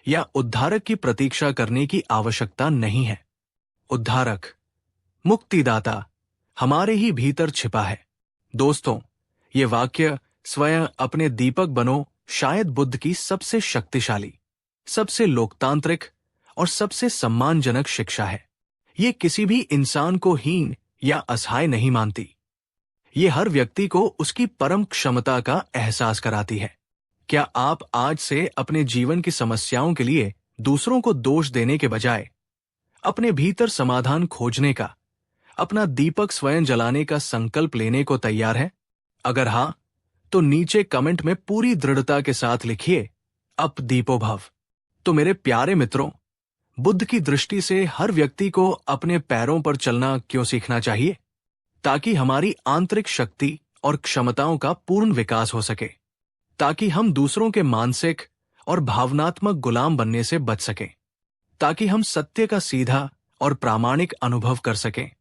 या उद्धारक की प्रतीक्षा करने की आवश्यकता नहीं है। उद्धारक, मुक्तिदाता हमारे ही भीतर छिपा है। दोस्तों, ये वाक्य स्वयं अपने दीपक बनो शायद बुद्ध की सबसे शक्तिशाली, सबसे लोकतांत्रिक और सबसे सम्मानजनक शिक्षा है। ये किसी भी इंसान को हीन या असहाय नहीं मानती। ये हर व्यक्ति को उसकी परम क्षमता का एहसास कराती है। क्या आप आज से अपने जीवन की समस्याओं के लिए दूसरों को दोष देने के बजाय अपने भीतर समाधान खोजने का, अपना दीपक स्वयं जलाने का संकल्प लेने को तैयार हैं? अगर हां, तो नीचे कमेंट में पूरी दृढ़ता के साथ लिखिए, अप दीपो भव। तो मेरे प्यारे मित्रों, बुद्ध की दृष्टि से हर व्यक्ति को अपने पैरों पर चलना क्यों सीखना चाहिए? ताकि हमारी आंतरिक शक्ति और क्षमताओं का पूर्ण विकास हो सके, ताकि हम दूसरों के मानसिक और भावनात्मक गुलाम बनने से बच सकें, ताकि हम सत्य का सीधा और प्रामाणिक अनुभव कर सकें,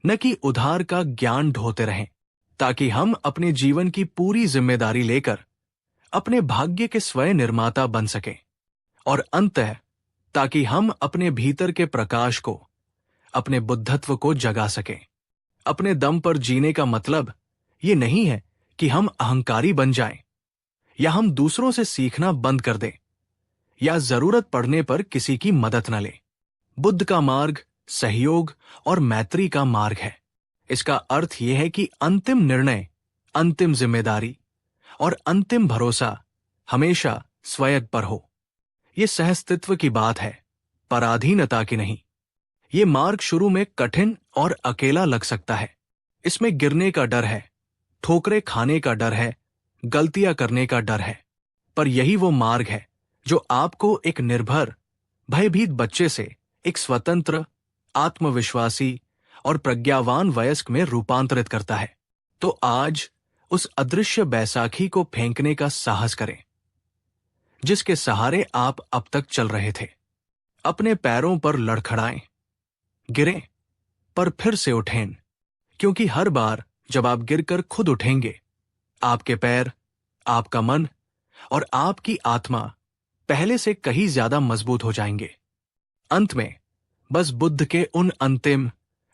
न कि उधार का ज्ञान ढोते रहें, ताकि हम अपने जीवन की पूरी जिम्मेदारी लेकर अपने भाग्य के स्वयं निर्माता बन सकें, और अंततः ताकि हम अपने भीतर के प्रकाश को, अपने बुद्धत्व को जगा सकें। अपने दम पर जीने का मतलब ये नहीं है कि हम अहंकारी बन जाएं, या हम दूसरों से सीखना बंद कर दें, या जरूरत पड़ने पर किसी की मदद न लें। बुद्ध का मार्ग सहयोग और मैत्री का मार्ग है। इसका अर्थ यह है कि अंतिम निर्णय, अंतिम जिम्मेदारी और अंतिम भरोसा हमेशा स्वयं पर हो। ये सहस्तित्व की बात है, पराधीनता की नहीं। ये मार्ग शुरू में कठिन और अकेला लग सकता है। इसमें गिरने का डर है, ठोकरें खाने का डर है, गलतियां करने का डर है। पर यही वो मार्ग है जो आपको एक निर्भर, भयभीत बच्चे से एक स्वतंत्र, आत्मविश्वासी और प्रज्ञावान वयस्क में रूपांतरित करता है। तो आज उस अदृश्य बैसाखी को फेंकने का साहस करें जिसके सहारे आप अब तक चल रहे थे। अपने पैरों पर लड़खड़ाएं, गिरें, पर फिर से उठें, क्योंकि हर बार जब आप गिरकर खुद उठेंगे, आपके पैर, आपका मन और आपकी आत्मा पहले से कहीं ज्यादा मजबूत हो जाएंगे। अंत में बस बुद्ध के उन अंतिम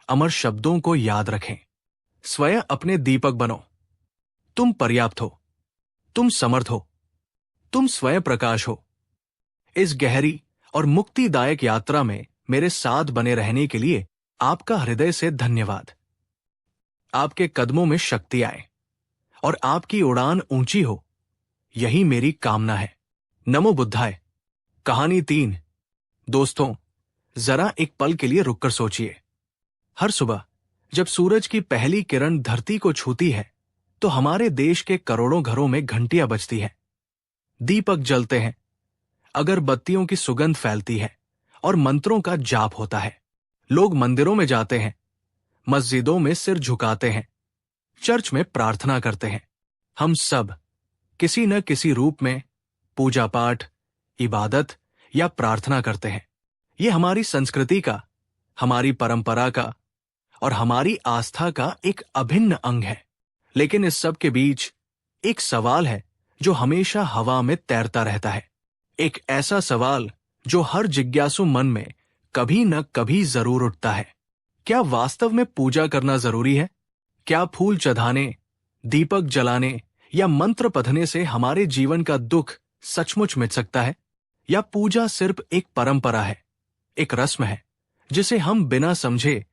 अमर शब्दों को याद रखें। स्वयं अपने दीपक बनो। तुम पर्याप्त हो, तुम समर्थ हो, तुम स्वयं प्रकाश हो। इस गहरी और मुक्तिदायक यात्रा में मेरे साथ बने रहने के लिए आपका हृदय से धन्यवाद। आपके कदमों में शक्ति आए और आपकी उड़ान ऊंची हो, यही मेरी कामना है। नमो बुद्धाय। कहानी 3। दोस्तों, जरा एक पल के लिए रुककर सोचिए। हर सुबह जब सूरज की पहली किरण धरती को छूती है तो हमारे देश के करोड़ों घरों में घंटियां बजती हैं, दीपक जलते हैं, अगरबत्तियों की सुगंध फैलती है और मंत्रों का जाप होता है। लोग मंदिरों में जाते हैं, मस्जिदों में सिर झुकाते हैं, चर्च में प्रार्थना करते हैं। हम सब किसी न किसी रूप में पूजा पाठ, इबादत या प्रार्थना करते हैं। ये हमारी संस्कृति का, हमारी परंपरा का और हमारी आस्था का एक अभिन्न अंग है। लेकिन इस सब के बीच एक सवाल है जो हमेशा हवा में तैरता रहता है। एक ऐसा सवाल जो हर जिज्ञासु मन में कभी न कभी जरूर उठता है। क्या वास्तव में पूजा करना जरूरी है? क्या फूल चढ़ाने, दीपक जलाने या मंत्र पढ़ने से हमारे जीवन का दुख सचमुच मिट सकता है? या पूजा सिर्फ एक परंपरा है, एक रस्म है जिसे हम बिना समझे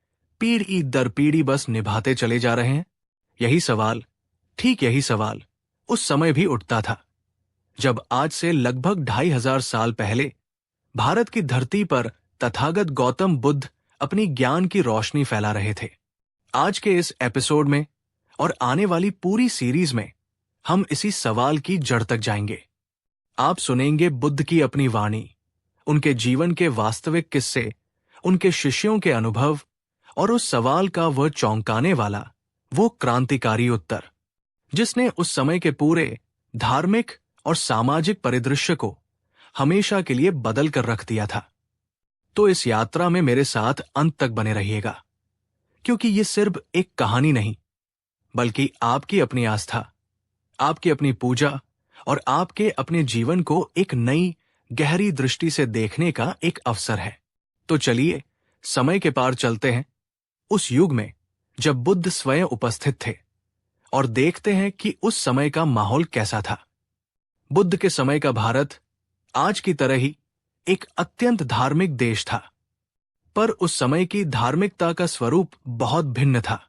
पीढ़ी दर पीढ़ी बस निभाते चले जा रहे हैं? ठीक यही सवाल उस समय भी उठता था जब आज से लगभग 2500 साल पहले भारत की धरती पर तथागत गौतम बुद्ध अपनी ज्ञान की रोशनी फैला रहे थे। आज के इस एपिसोड में और आने वाली पूरी सीरीज में हम इसी सवाल की जड़ तक जाएंगे। आप सुनेंगे बुद्ध की अपनी वाणी, उनके जीवन के वास्तविक किस्से, उनके शिष्यों के अनुभव और उस सवाल का वह चौंकाने वाला, वो क्रांतिकारी उत्तर जिसने उस समय के पूरे धार्मिक और सामाजिक परिदृश्य को हमेशा के लिए बदल कर रख दिया था। तो इस यात्रा में मेरे साथ अंत तक बने रहिएगा, क्योंकि ये सिर्फ एक कहानी नहीं, बल्कि आपकी अपनी आस्था, आपकी अपनी पूजा और आपके अपने जीवन को एक नई गहरी दृष्टि से देखने का एक अवसर है। तो चलिए समय के पार चलते हैं, उस युग में जब बुद्ध स्वयं उपस्थित थे, और देखते हैं कि उस समय का माहौल कैसा था। बुद्ध के समय का भारत आज की तरह ही एक अत्यंत धार्मिक देश था, पर उस समय की धार्मिकता का स्वरूप बहुत भिन्न था।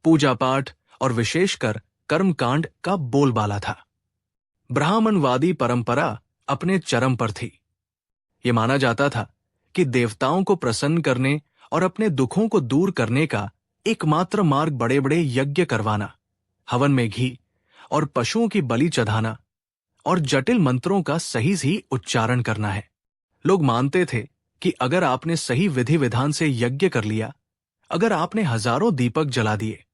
पूजा पाठ और विशेषकर कर्मकांड का बोलबाला था। ब्राह्मणवादी परंपरा अपने चरम पर थी। ये माना जाता था कि देवताओं को प्रसन्न करने और अपने दुखों को दूर करने का एकमात्र मार्ग बड़े बड़े यज्ञ करवाना, हवन में घी और पशुओं की बलि चढ़ाना और जटिल मंत्रों का सही उच्चारण करना है। लोग मानते थे कि अगर आपने सही विधि विधान से यज्ञ कर लिया, अगर आपने हजारों दीपक जला दिए,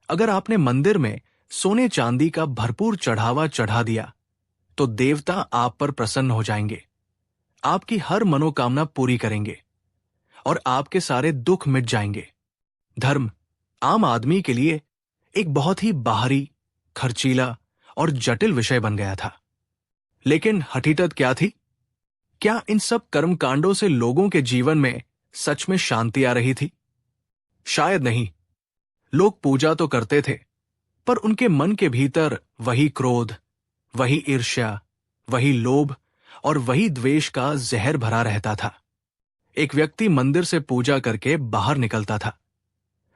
अगर आपने मंदिर में सोने चांदी का भरपूर चढ़ावा चढ़ा दिया, तो देवता आप पर प्रसन्न हो जाएंगे, आपकी हर मनोकामना पूरी करेंगे और आपके सारे दुख मिट जाएंगे। धर्म आम आदमी के लिए एक बहुत ही बाहरी, खर्चीला और जटिल विषय बन गया था। लेकिन हकीकत क्या थी? क्या इन सब कर्मकांडों से लोगों के जीवन में सच में शांति आ रही थी? शायद नहीं। लोग पूजा तो करते थे, पर उनके मन के भीतर वही क्रोध, वही ईर्ष्या, वही लोभ और वही द्वेष का जहर भरा रहता था। एक व्यक्ति मंदिर से पूजा करके बाहर निकलता था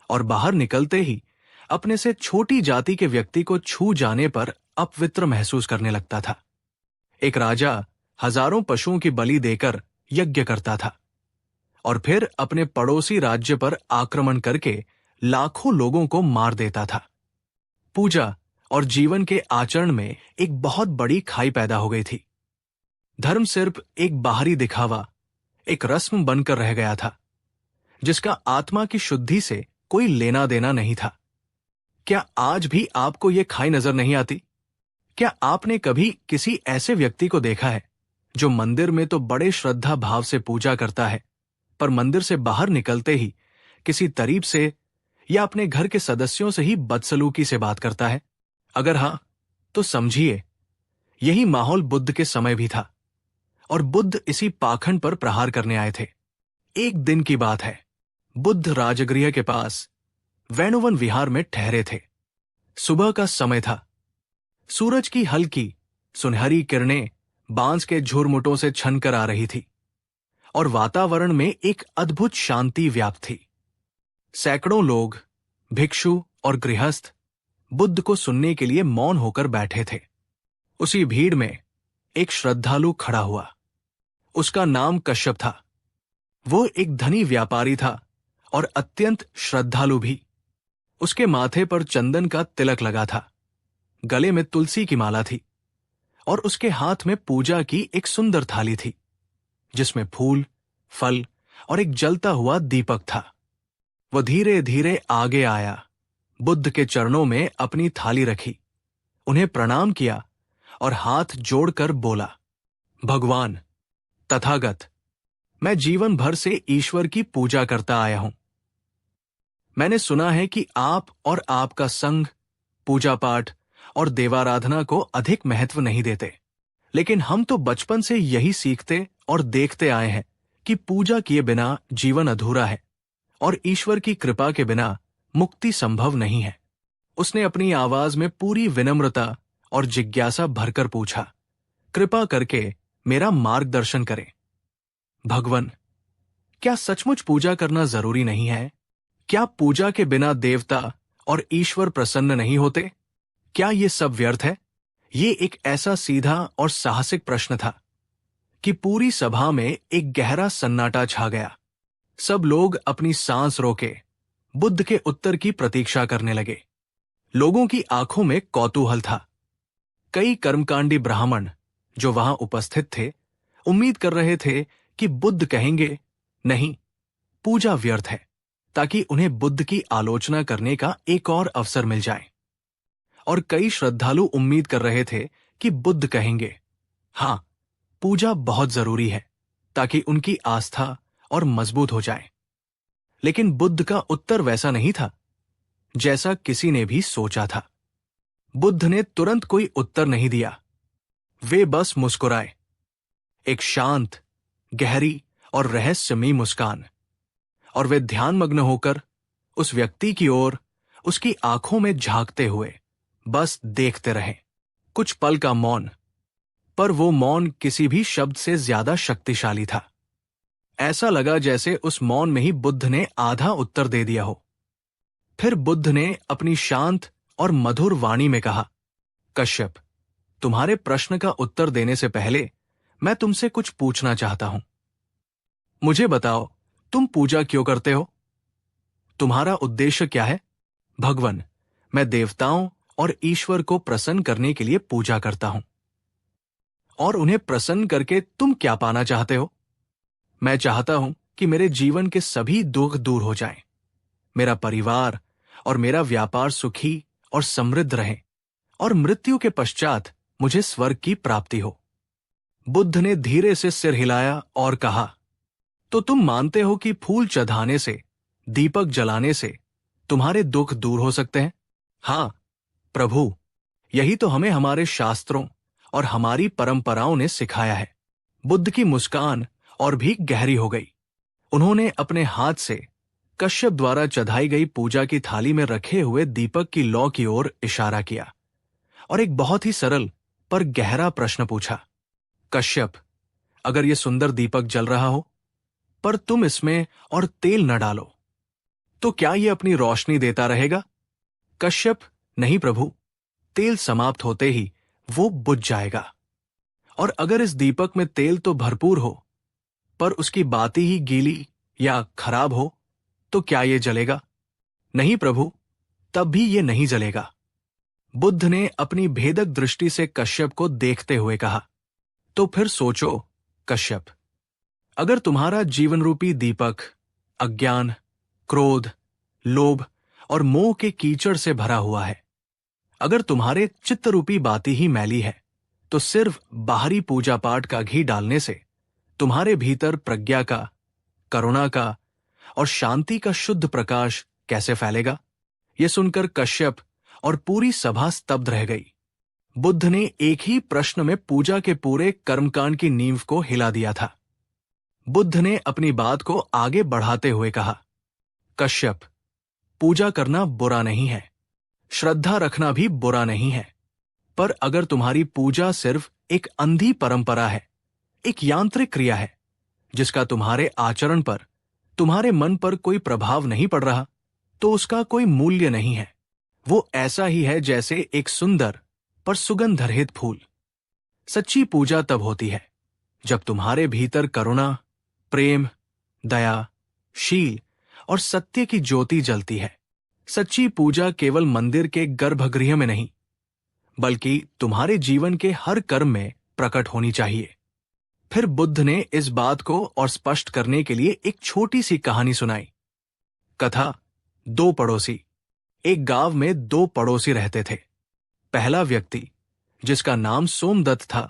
और बाहर निकलते ही अपने से छोटी जाति के व्यक्ति को छू जाने पर अपवित्र महसूस करने लगता था। एक राजा हजारों पशुओं की बलि देकर यज्ञ करता था और फिर अपने पड़ोसी राज्य पर आक्रमण करके लाखों लोगों को मार देता था। पूजा और जीवन के आचरण में एक बहुत बड़ी खाई पैदा हो गई थी। धर्म सिर्फ एक बाहरी दिखावा, एक रस्म बनकर रह गया था, जिसका आत्मा की शुद्धि से कोई लेना देना नहीं था। क्या आज भी आपको यह खाई नजर नहीं आती? क्या आपने कभी किसी ऐसे व्यक्ति को देखा है जो मंदिर में तो बड़े श्रद्धा भाव से पूजा करता है, पर मंदिर से बाहर निकलते ही किसी तरीब से या अपने घर के सदस्यों से ही बदसलूकी से बात करता है? अगर हां, तो समझिए यही माहौल बुद्ध के समय भी था। और बुद्ध इसी पाखंड पर प्रहार करने आए थे। एक दिन की बात है, बुद्ध राजगृह के पास वैणुवन विहार में ठहरे थे। सुबह का समय था। सूरज की हल्की सुनहरी किरणें बांस के झुरमुटों से छनकर आ रही थी और वातावरण में एक अद्भुत शांति व्याप्त थी। सैकड़ों लोग, भिक्षु और गृहस्थ बुद्ध को सुनने के लिए मौन होकर बैठे थे। उसी भीड़ में एक श्रद्धालु खड़ा हुआ। उसका नाम कश्यप था। वो एक धनी व्यापारी था और अत्यंत श्रद्धालु भी। उसके माथे पर चंदन का तिलक लगा था, गले में तुलसी की माला थी और उसके हाथ में पूजा की एक सुंदर थाली थी जिसमें फूल, फल और एक जलता हुआ दीपक था। वह धीरे धीरे आगे आया, बुद्ध के चरणों में अपनी थाली रखी, उन्हें प्रणाम किया और हाथ जोड़कर बोला, भगवान, तथागत, मैं जीवन भर से ईश्वर की पूजा करता आया हूं। मैंने सुना है कि आप और आपका संघ पूजा पाठ और देवाराधना को अधिक महत्व नहीं देते, लेकिन हम तो बचपन से यही सीखते और देखते आए हैं कि पूजा किए बिना जीवन अधूरा है और ईश्वर की कृपा के बिना मुक्ति संभव नहीं है। उसने अपनी आवाज में पूरी विनम्रता और जिज्ञासा भरकर पूछा, कृपा करके मेरा मार्गदर्शन करें। भगवान, क्या सचमुच पूजा करना जरूरी नहीं है? क्या पूजा के बिना देवता और ईश्वर प्रसन्न नहीं होते? क्या ये सब व्यर्थ है? ये एक ऐसा सीधा और साहसिक प्रश्न था कि पूरी सभा में एक गहरा सन्नाटा छा गया। सब लोग अपनी सांस रोके बुद्ध के उत्तर की प्रतीक्षा करने लगे। लोगों की आंखों में कौतूहल था। कई कर्मकांडी ब्राह्मण जो वहां उपस्थित थे उम्मीद कर रहे थे कि बुद्ध कहेंगे, नहीं, पूजा व्यर्थ है, ताकि उन्हें बुद्ध की आलोचना करने का एक और अवसर मिल जाए। और कई श्रद्धालु उम्मीद कर रहे थे कि बुद्ध कहेंगे, हां, पूजा बहुत जरूरी है, ताकि उनकी आस्था और मजबूत हो जाए। लेकिन बुद्ध का उत्तर वैसा नहीं था जैसा किसी ने भी सोचा था। बुद्ध ने तुरंत कोई उत्तर नहीं दिया। वे बस मुस्कुराए, एक शांत, गहरी और रहस्यमयी मुस्कान, और वे ध्यानमग्न होकर उस व्यक्ति की ओर उसकी आंखों में झांकते हुए बस देखते रहे। कुछ पल का मौन, पर वो मौन किसी भी शब्द से ज्यादा शक्तिशाली था। ऐसा लगा जैसे उस मौन में ही बुद्ध ने आधा उत्तर दे दिया हो। फिर बुद्ध ने अपनी शांत और मधुर वाणी में कहा, कश्यप, तुम्हारे प्रश्न का उत्तर देने से पहले मैं तुमसे कुछ पूछना चाहता हूं। मुझे बताओ, तुम पूजा क्यों करते हो? तुम्हारा उद्देश्य क्या है? भगवान, मैं देवताओं और ईश्वर को प्रसन्न करने के लिए पूजा करता हूं। और उन्हें प्रसन्न करके तुम क्या पाना चाहते हो? मैं चाहता हूं कि मेरे जीवन के सभी दुख दूर हो जाएं, मेरा परिवार और मेरा व्यापार सुखी और समृद्ध रहे, और मृत्यु के पश्चात मुझे स्वर्ग की प्राप्ति हो। बुद्ध ने धीरे से सिर हिलाया और कहा, तो तुम मानते हो कि फूल चढ़ाने से, दीपक जलाने से तुम्हारे दुख दूर हो सकते हैं? हां प्रभु, यही तो हमें हमारे शास्त्रों और हमारी परंपराओं ने सिखाया है। बुद्ध की मुस्कान और भी गहरी हो गई। उन्होंने अपने हाथ से कश्यप द्वारा चढ़ाई गई पूजा की थाली में रखे हुए दीपक की लौ की ओर इशारा किया और एक बहुत ही सरल पर गहरा प्रश्न पूछा, कश्यप, अगर ये सुंदर दीपक जल रहा हो पर तुम इसमें और तेल न डालो, तो क्या ये अपनी रोशनी देता रहेगा? कश्यप, नहीं प्रभु, तेल समाप्त होते ही वो बुझ जाएगा। और अगर इस दीपक में तेल तो भरपूर हो पर उसकी बाती ही गीली या खराब हो, तो क्या ये जलेगा? नहीं प्रभु, तब भी ये नहीं जलेगा। बुद्ध ने अपनी भेदक दृष्टि से कश्यप को देखते हुए कहा, तो फिर सोचो कश्यप, अगर तुम्हारा जीवन रूपी दीपक अज्ञान, क्रोध, लोभ और मोह के कीचड़ से भरा हुआ है, अगर तुम्हारे चित्त रूपी बाती ही मैली है, तो सिर्फ बाहरी पूजा पाठ का घी डालने से तुम्हारे भीतर प्रज्ञा का, करुणा का और शांति का शुद्ध प्रकाश कैसे फैलेगा? यह सुनकर कश्यप और पूरी सभा स्तब्ध रह गई। बुद्ध ने एक ही प्रश्न में पूजा के पूरे कर्मकांड की नींव को हिला दिया था। बुद्ध ने अपनी बात को आगे बढ़ाते हुए कहा, कश्यप, पूजा करना बुरा नहीं है, श्रद्धा रखना भी बुरा नहीं है, पर अगर तुम्हारी पूजा सिर्फ एक अंधी परंपरा है, एक यांत्रिक क्रिया है, जिसका तुम्हारे आचरण पर, तुम्हारे मन पर कोई प्रभाव नहीं पड़ रहा, तो उसका कोई मूल्य नहीं है। वो ऐसा ही है जैसे एक सुंदर पर सुगंध रहित फूल। सच्ची पूजा तब होती है जब तुम्हारे भीतर करुणा, प्रेम, दया, शील और सत्य की ज्योति जलती है। सच्ची पूजा केवल मंदिर के गर्भगृह में नहीं, बल्कि तुम्हारे जीवन के हर कर्म में प्रकट होनी चाहिए। फिर बुद्ध ने इस बात को और स्पष्ट करने के लिए एक छोटी सी कहानी सुनाई। कथा, दो पड़ोसी। एक गांव में दो पड़ोसी रहते थे। पहला व्यक्ति, जिसका नाम सोमदत्त था,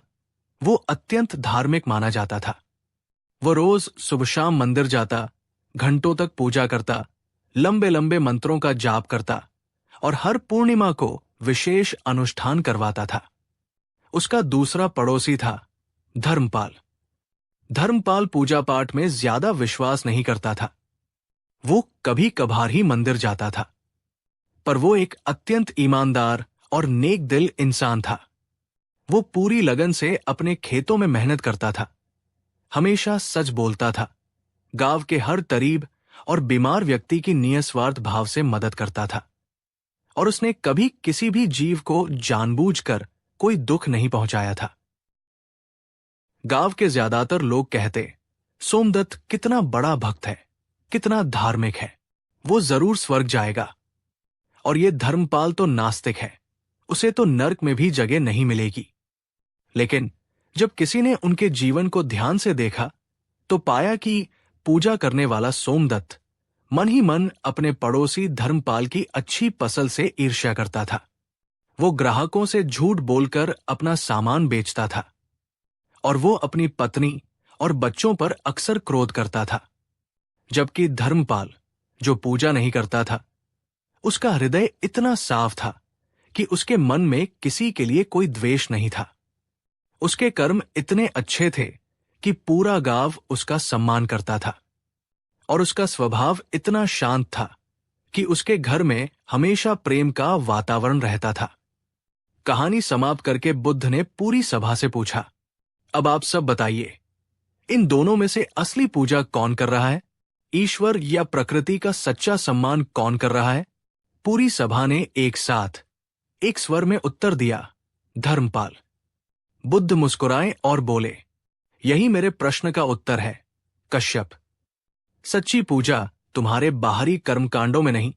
वो अत्यंत धार्मिक माना जाता था। वो रोज सुबह शाम मंदिर जाता, घंटों तक पूजा करता, लंबे लंबे मंत्रों का जाप करता और हर पूर्णिमा को विशेष अनुष्ठान करवाता था। उसका दूसरा पड़ोसी था धर्मपाल। धर्मपाल पूजा पाठ में ज्यादा विश्वास नहीं करता था। वो कभी कभार ही मंदिर जाता था, पर वो एक अत्यंत ईमानदार और नेक दिल इंसान था। वो पूरी लगन से अपने खेतों में मेहनत करता था, हमेशा सच बोलता था, गांव के हर गरीब और बीमार व्यक्ति की निस्वार्थ भाव से मदद करता था, और उसने कभी किसी भी जीव को जानबूझकर कोई दुख नहीं पहुंचाया था। गांव के ज्यादातर लोग कहते, सोमदत्त कितना बड़ा भक्त है, कितना धार्मिक है, वो जरूर स्वर्ग जाएगा। और ये धर्मपाल तो नास्तिक है, उसे तो नर्क में भी जगह नहीं मिलेगी। लेकिन जब किसी ने उनके जीवन को ध्यान से देखा, तो पाया कि पूजा करने वाला सोमदत्त मन ही मन अपने पड़ोसी धर्मपाल की अच्छी फसल से ईर्ष्या करता था। वो ग्राहकों से झूठ बोलकर अपना सामान बेचता था, और वो अपनी पत्नी और बच्चों पर अक्सर क्रोध करता था। जबकि धर्मपाल, जो पूजा नहीं करता था, उसका हृदय इतना साफ था कि उसके मन में किसी के लिए कोई द्वेष नहीं था। उसके कर्म इतने अच्छे थे कि पूरा गांव उसका सम्मान करता था, और उसका स्वभाव इतना शांत था कि उसके घर में हमेशा प्रेम का वातावरण रहता था। कहानी समाप्त करके बुद्ध ने पूरी सभा से पूछा, अब आप सब बताइए, इन दोनों में से असली पूजा कौन कर रहा है? ईश्वर या प्रकृति का सच्चा सम्मान कौन कर रहा है? पूरी सभा ने एक साथ एक स्वर में उत्तर दिया, धर्मपाल। बुद्ध मुस्कुराए और बोले, यही मेरे प्रश्न का उत्तर है, कश्यप। सच्ची पूजा तुम्हारे बाहरी कर्मकांडों में नहीं,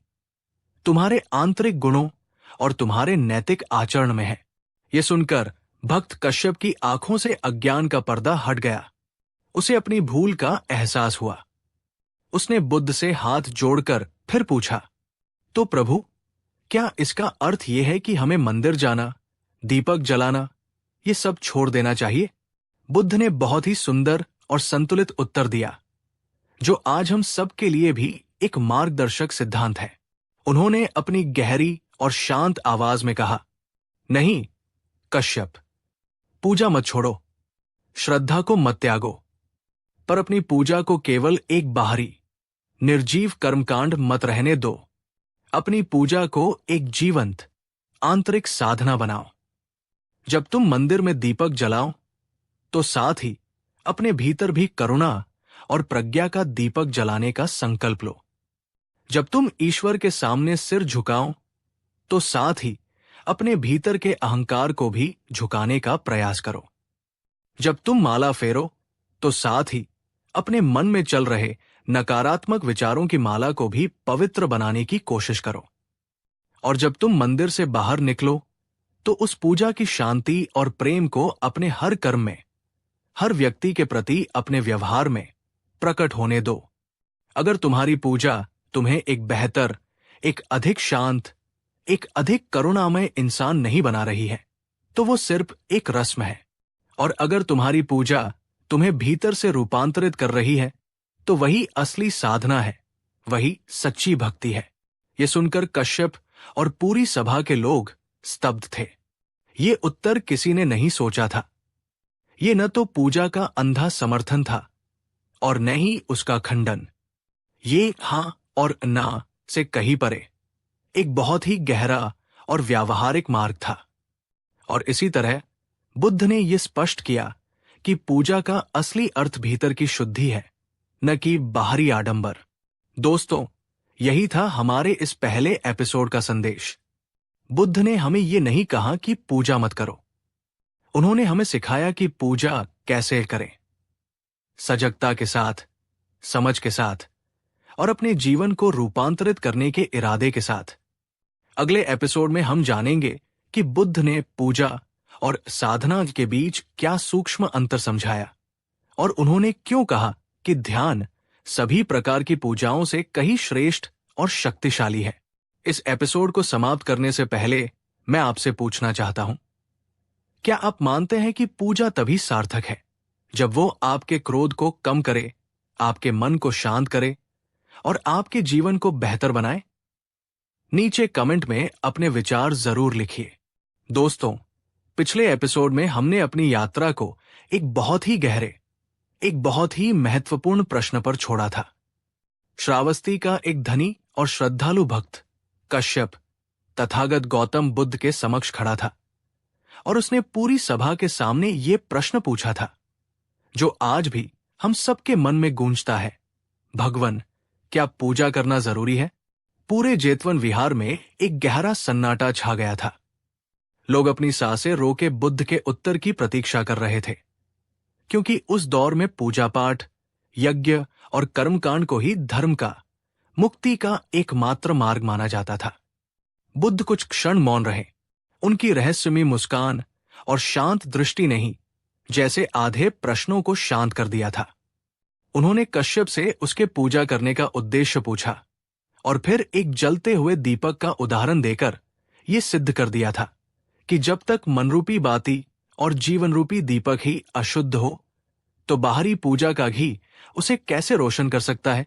तुम्हारे आंतरिक गुणों और तुम्हारे नैतिक आचरण में है। यह सुनकर भक्त कश्यप की आंखों से अज्ञान का पर्दा हट गया। उसे अपनी भूल का एहसास हुआ। उसने बुद्ध से हाथ जोड़कर फिर पूछा, तो प्रभु, क्या इसका अर्थ यह है कि हमें मंदिर जाना, दीपक जलाना, ये सब छोड़ देना चाहिए? बुद्ध ने बहुत ही सुंदर और संतुलित उत्तर दिया, जो आज हम सब के लिए भी एक मार्गदर्शक सिद्धांत है। उन्होंने अपनी गहरी और शांत आवाज में कहा, नहीं कश्यप, पूजा मत छोड़ो, श्रद्धा को मत त्यागो, पर अपनी पूजा को केवल एक बाहरी, निर्जीव कर्मकांड मत रहने दो। अपनी पूजा को एक जीवंत, आंतरिक साधना बनाओ। जब तुम मंदिर में दीपक जलाओ, तो साथ ही अपने भीतर भी करुणा और प्रज्ञा का दीपक जलाने का संकल्प लो। जब तुम ईश्वर के सामने सिर झुकाओ, तो साथ ही अपने भीतर के अहंकार को भी झुकाने का प्रयास करो। जब तुम माला फेरो, तो साथ ही अपने मन में चल रहे नकारात्मक विचारों की माला को भी पवित्र बनाने की कोशिश करो। और जब तुम मंदिर से बाहर निकलो, तो उस पूजा की शांति और प्रेम को अपने हर कर्म में, हर व्यक्ति के प्रति अपने व्यवहार में प्रकट होने दो। अगर तुम्हारी पूजा तुम्हें एक बेहतर, एक अधिक शांत, एक अधिक करुणामय इंसान नहीं बना रही है, तो वो सिर्फ एक रस्म है। और अगर तुम्हारी पूजा तुम्हें भीतर से रूपांतरित कर रही है, तो वही असली साधना है, वही सच्ची भक्ति है। ये सुनकर कश्यप और पूरी सभा के लोग स्तब्ध थे। ये उत्तर किसी ने नहीं सोचा था। ये न तो पूजा का अंधा समर्थन था और न ही उसका खंडन। ये हां और ना से कहीं परे एक बहुत ही गहरा और व्यावहारिक मार्ग था। और इसी तरह बुद्ध ने यह स्पष्ट किया कि पूजा का असली अर्थ भीतर की शुद्धि है, न कि बाहरी आडंबर। दोस्तों, यही था हमारे इस पहले एपिसोड का संदेश। बुद्ध ने हमें यह नहीं कहा कि पूजा मत करो। उन्होंने हमें सिखाया कि पूजा कैसे करें, सजगता के साथ, समझ के साथ और अपने जीवन को रूपांतरित करने के इरादे के साथ। अगले एपिसोड में हम जानेंगे कि बुद्ध ने पूजा और साधना के बीच क्या सूक्ष्म अंतर समझाया और उन्होंने क्यों कहा कि ध्यान सभी प्रकार की पूजाओं से कहीं श्रेष्ठ और शक्तिशाली है। इस एपिसोड को समाप्त करने से पहले मैं आपसे पूछना चाहता हूं, क्या आप मानते हैं कि पूजा तभी सार्थक है जब वो आपके क्रोध को कम करे, आपके मन को शांत करे और आपके जीवन को बेहतर बनाए? नीचे कमेंट में अपने विचार जरूर लिखिए। दोस्तों, पिछले एपिसोड में हमने अपनी यात्रा को एक बहुत ही गहरे, एक बहुत ही महत्वपूर्ण प्रश्न पर छोड़ा था। श्रावस्ती का एक धनी और श्रद्धालु भक्त कश्यप तथागत गौतम बुद्ध के समक्ष खड़ा था और उसने पूरी सभा के सामने ये प्रश्न पूछा था जो आज भी हम सबके मन में गूंजता है। भगवन, क्या पूजा करना जरूरी है? पूरे जेतवन विहार में एक गहरा सन्नाटा छा गया था। लोग अपनी सांसें रोके बुद्ध के उत्तर की प्रतीक्षा कर रहे थे, क्योंकि उस दौर में पूजा पाठ, यज्ञ और कर्मकांड को ही धर्म का, मुक्ति का एकमात्र मार्ग माना जाता था। बुद्ध कुछ क्षण मौन रहे। उनकी रहस्यमयी मुस्कान और शांत दृष्टि ने ही जैसे आधे प्रश्नों को शांत कर दिया था। उन्होंने कश्यप से उसके पूजा करने का उद्देश्य पूछा और फिर एक जलते हुए दीपक का उदाहरण देकर यह सिद्ध कर दिया था कि जब तक मनरूपी बाती और जीवन रूपी दीपक ही अशुद्ध हो, तो बाहरी पूजा का घी उसे कैसे रोशन कर सकता है?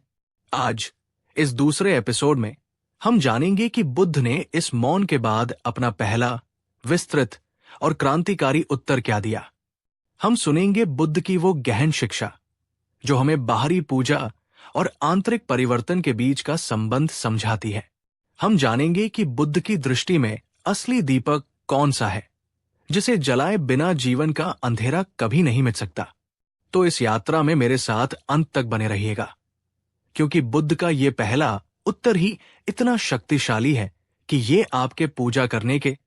आज इस दूसरे एपिसोड में हम जानेंगे कि बुद्ध ने इस मौन के बाद अपना पहला, विस्तृत और क्रांतिकारी उत्तर क्या दिया। हम सुनेंगे बुद्ध की वो गहन शिक्षा जो हमें बाहरी पूजा और आंतरिक परिवर्तन के बीच का संबंध समझाती है। हम जानेंगे कि बुद्ध की दृष्टि में असली दीपक कौन सा है जिसे जलाए बिना जीवन का अंधेरा कभी नहीं मिट सकता। तो इस यात्रा में मेरे साथ अंत तक बने रहिएगा, क्योंकि बुद्ध का ये पहला उत्तर ही इतना शक्तिशाली है कि ये आपके पूजा करने के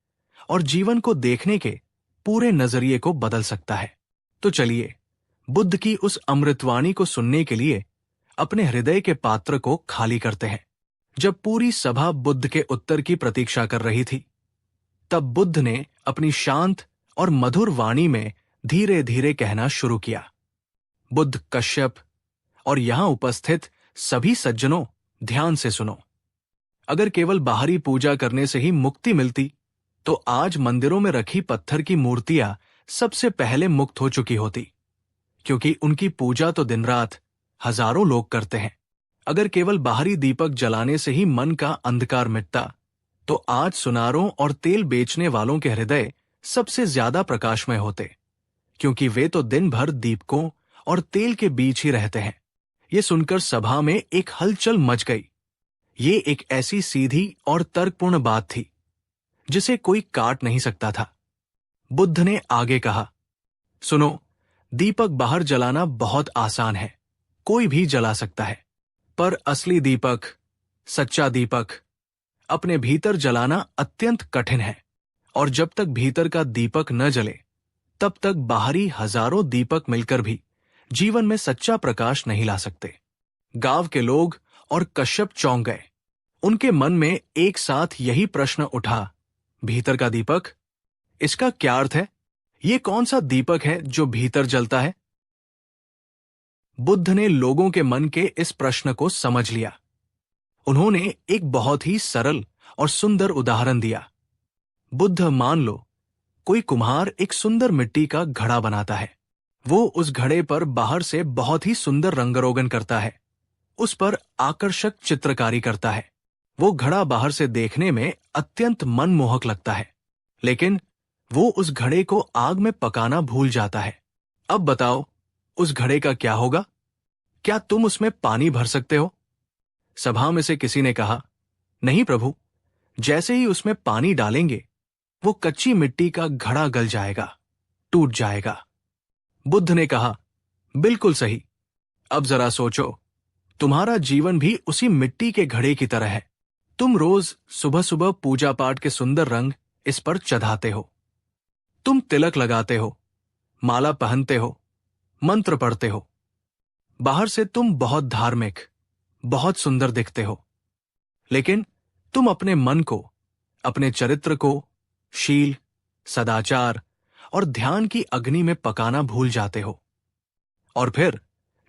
और जीवन को देखने के पूरे नजरिए को बदल सकता है। तो चलिए बुद्ध की उस अमृतवाणी को सुनने के लिए अपने हृदय के पात्र को खाली करते हैं। जब पूरी सभा बुद्ध के उत्तर की प्रतीक्षा कर रही थी, तब बुद्ध ने अपनी शांत और मधुर वाणी में धीरे धीरे कहना शुरू किया। बुद्ध, कश्यप और यहां उपस्थित सभी सज्जनों, ध्यान से सुनो। अगर केवल बाहरी पूजा करने से ही मुक्ति मिलती, तो आज मंदिरों में रखी पत्थर की मूर्तियां सबसे पहले मुक्त हो चुकी होती, क्योंकि उनकी पूजा तो दिन रात हजारों लोग करते हैं। अगर केवल बाहरी दीपक जलाने से ही मन का अंधकार मिटता, तो आज सुनारों और तेल बेचने वालों के हृदय सबसे ज्यादा प्रकाशमय होते, क्योंकि वे तो दिन भर दीपकों और तेल के बीच ही रहते हैं। ये सुनकर सभा में एक हलचल मच गई। ये एक ऐसी सीधी और तर्कपूर्ण बात थी जिसे कोई काट नहीं सकता था। बुद्ध ने आगे कहा, सुनो, दीपक बाहर जलाना बहुत आसान है, कोई भी जला सकता है, पर असली दीपक, सच्चा दीपक अपने भीतर जलाना अत्यंत कठिन है। और जब तक भीतर का दीपक न जले, तब तक बाहरी हजारों दीपक मिलकर भी जीवन में सच्चा प्रकाश नहीं ला सकते। गांव के लोग और कश्यप चौंक गए। उनके मन में एक साथ यही प्रश्न उठा, भीतर का दीपक, इसका क्या अर्थ है? ये कौन सा दीपक है जो भीतर जलता है? बुद्ध ने लोगों के मन के इस प्रश्न को समझ लिया। उन्होंने एक बहुत ही सरल और सुंदर उदाहरण दिया। बुद्ध, मान लो कोई कुम्हार एक सुंदर मिट्टी का घड़ा बनाता है। वो उस घड़े पर बाहर से बहुत ही सुंदर रंगरोगन करता है, उस पर आकर्षक चित्रकारी करता है। वो घड़ा बाहर से देखने में अत्यंत मनमोहक लगता है, लेकिन वो उस घड़े को आग में पकाना भूल जाता है। अब बताओ, उस घड़े का क्या होगा? क्या तुम उसमें पानी भर सकते हो? सभा में से किसी ने कहा, नहीं प्रभु, जैसे ही उसमें पानी डालेंगे वो कच्ची मिट्टी का घड़ा गल जाएगा, टूट जाएगा। बुद्ध ने कहा, बिल्कुल सही। अब जरा सोचो, तुम्हारा जीवन भी उसी मिट्टी के घड़े की तरह है। तुम रोज सुबह सुबह पूजा पाठ के सुंदर रंग इस पर चढ़ाते हो। तुम तिलक लगाते हो, माला पहनते हो, मंत्र पढ़ते हो। बाहर से तुम बहुत धार्मिक, बहुत सुंदर दिखते हो, लेकिन तुम अपने मन को, अपने चरित्र को शील, सदाचार और ध्यान की अग्नि में पकाना भूल जाते हो। और फिर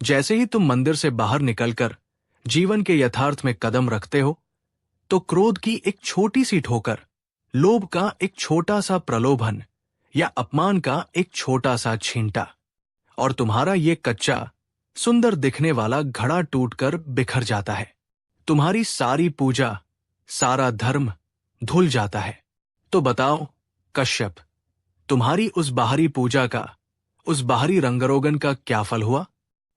जैसे ही तुम मंदिर से बाहर निकलकर जीवन के यथार्थ में कदम रखते हो, तो क्रोध की एक छोटी सी ठोकर, लोभ का एक छोटा सा प्रलोभन या अपमान का एक छोटा सा छींटा, और तुम्हारा ये कच्चा सुंदर दिखने वाला घड़ा टूटकर बिखर जाता है। तुम्हारी सारी पूजा, सारा धर्म धुल जाता है। तो बताओ कश्यप, तुम्हारी उस बाहरी पूजा का, उस बाहरी रंगरोगन का क्या फल हुआ?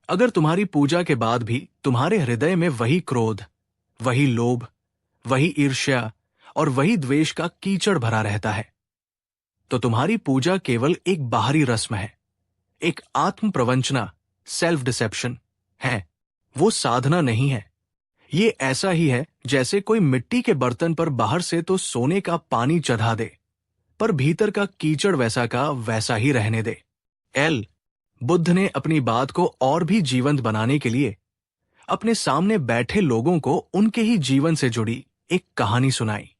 अगर तुम्हारी पूजा के बाद भी तुम्हारे हृदय में वही क्रोध, वही लोभ, वही ईर्ष्या और वही द्वेष का कीचड़ भरा रहता है, तो तुम्हारी पूजा केवल एक बाहरी रस्म है, एक आत्म प्रवंचना, सेल्फ डिसेप्शन है। वो साधना नहीं है। ये ऐसा ही है जैसे कोई मिट्टी के बर्तन पर बाहर से तो सोने का पानी चढ़ा दे, पर भीतर का कीचड़ वैसा का वैसा ही रहने दे। बुद्ध ने अपनी बात को और भी जीवंत बनाने के लिए अपने सामने बैठे लोगों को उनके ही जीवन से जुड़ी एक कहानी सुनाई।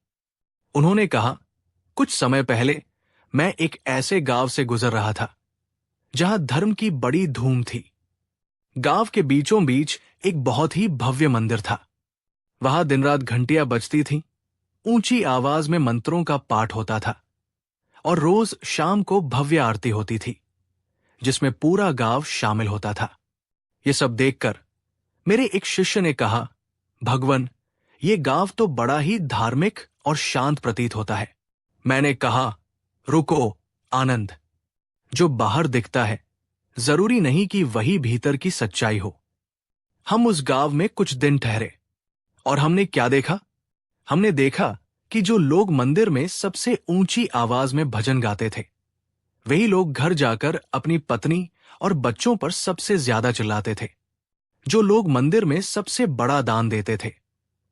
उन्होंने कहा, कुछ समय पहले मैं एक ऐसे गांव से गुजर रहा था जहां धर्म की बड़ी धूम थी। गांव के बीचों बीच एक बहुत ही भव्य मंदिर था। वहां दिन रात घंटियां बजती थीं, ऊंची आवाज में मंत्रों का पाठ होता था, और रोज शाम को भव्य आरती होती थी जिसमें पूरा गांव शामिल होता था। ये सब देखकर मेरे एक शिष्य ने कहा, भगवन, ये गांव तो बड़ा ही धार्मिक और शांत प्रतीत होता है। मैंने कहा, रुको आनंद, जो बाहर दिखता है जरूरी नहीं कि वही भीतर की सच्चाई हो। हम उस गांव में कुछ दिन ठहरे और हमने क्या देखा? हमने देखा कि जो लोग मंदिर में सबसे ऊंची आवाज में भजन गाते थे, वही लोग घर जाकर अपनी पत्नी और बच्चों पर सबसे ज्यादा चिल्लाते थे। जो लोग मंदिर में सबसे बड़ा दान देते थे,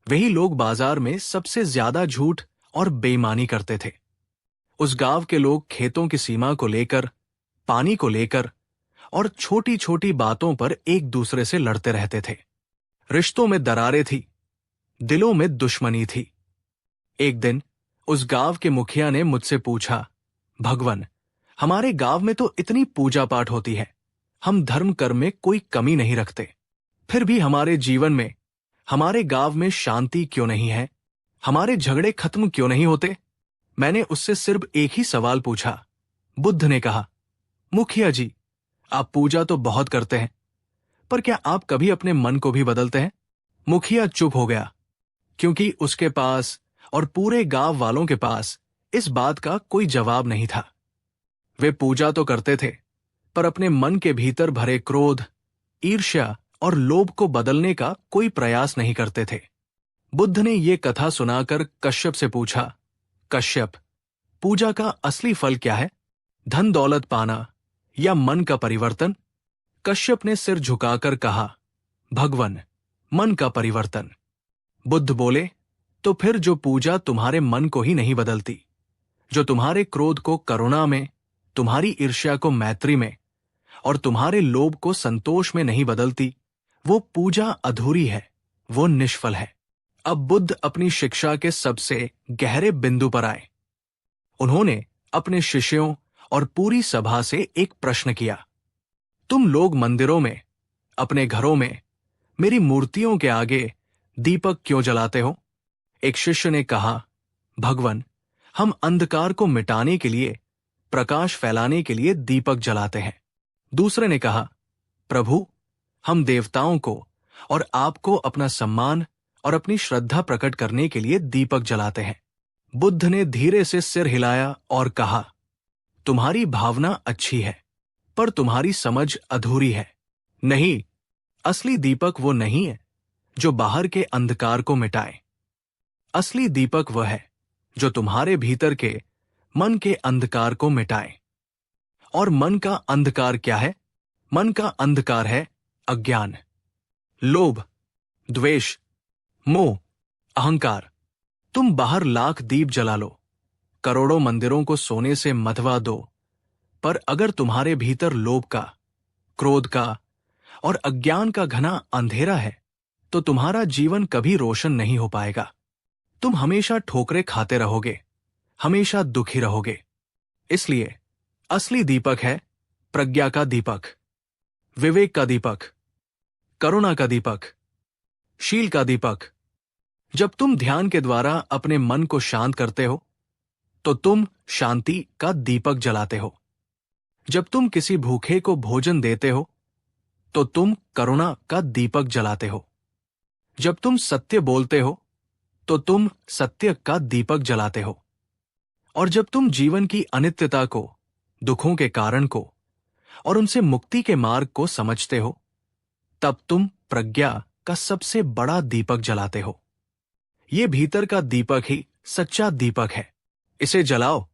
वही लोग बाजार में सबसे ज्यादा झूठ और बेईमानी करते थे। उस गांव के लोग खेतों की सीमा को लेकर, पानी को लेकर और छोटी छोटी बातों पर एक दूसरे से लड़ते रहते थे। रिश्तों में दरारें थी, दिलों में दुश्मनी थी। एक दिन उस गांव के मुखिया ने मुझसे पूछा, भगवन, हमारे गांव में तो इतनी पूजा पाठ होती है, हम धर्म कर्म में कोई कमी नहीं रखते, फिर भी हमारे जीवन में, हमारे गांव में शांति क्यों नहीं है? हमारे झगड़े खत्म क्यों नहीं होते? मैंने उससे सिर्फ एक ही सवाल पूछा। बुद्ध ने कहा, मुखिया जी, आप पूजा तो बहुत करते हैं, पर क्या आप कभी अपने मन को भी बदलते हैं? मुखिया चुप हो गया, क्योंकि उसके पास और पूरे गांव वालों के पास इस बात का कोई जवाब नहीं था। वे पूजा तो करते थे, पर अपने मन के भीतर भरे क्रोध, ईर्ष्या और लोभ को बदलने का कोई प्रयास नहीं करते थे। बुद्ध ने ये कथा सुनाकर कश्यप से पूछा, कश्यप, पूजा का असली फल क्या है? धन दौलत पाना या मन का परिवर्तन? कश्यप ने सिर झुकाकर कहा, भगवन, मन का परिवर्तन। बुद्ध बोले, तो फिर जो पूजा तुम्हारे मन को ही नहीं बदलती, जो तुम्हारे क्रोध को करुणा में, तुम्हारी ईर्ष्या को मैत्री में और तुम्हारे लोभ को संतोष में नहीं बदलती, वो पूजा अधूरी है, वो निष्फल है। अब बुद्ध अपनी शिक्षा के सबसे गहरे बिंदु पर आए। उन्होंने अपने शिष्यों और पूरी सभा से एक प्रश्न किया, तुम लोग मंदिरों में, अपने घरों में मेरी मूर्तियों के आगे दीपक क्यों जलाते हो? एक शिष्य ने कहा, भगवन, हम अंधकार को मिटाने के लिए, प्रकाश फैलाने के लिए दीपक जलाते हैं। दूसरे ने कहा, प्रभु, हम देवताओं को और आपको अपना सम्मान और अपनी श्रद्धा प्रकट करने के लिए दीपक जलाते हैं। बुद्ध ने धीरे से सिर हिलाया और कहा, तुम्हारी भावना अच्छी है, पर तुम्हारी समझ अधूरी है। नहीं, असली दीपक वो नहीं है जो बाहर के अंधकार को मिटाए। असली दीपक वह है जो तुम्हारे भीतर के मन के अंधकार को मिटाए। और मन का अंधकार क्या है? मन का अंधकार है अज्ञान, लोभ, द्वेष, मोह, अहंकार। तुम बाहर लाख दीप जला लो, करोड़ों मंदिरों को सोने से मधवा दो, पर अगर तुम्हारे भीतर लोभ का, क्रोध का और अज्ञान का घना अंधेरा है, तो तुम्हारा जीवन कभी रोशन नहीं हो पाएगा। तुम हमेशा ठोकरें खाते रहोगे, हमेशा दुखी रहोगे। इसलिए असली दीपक है प्रज्ञा का दीपक, विवेक का दीपक, करुणा का दीपक, शील का दीपक। जब तुम ध्यान के द्वारा अपने मन को शांत करते हो, तो तुम शांति का दीपक जलाते हो। जब तुम किसी भूखे को भोजन देते हो, तो तुम करुणा का दीपक जलाते हो। जब तुम सत्य बोलते हो, तो तुम सत्य का दीपक जलाते हो। और जब तुम जीवन की अनित्यता को, दुखों के कारण को और उनसे मुक्ति के मार्ग को समझते हो, तब तुम प्रज्ञा का सबसे बड़ा दीपक जलाते हो। ये भीतर का दीपक ही सच्चा दीपक है। इसे जलाओ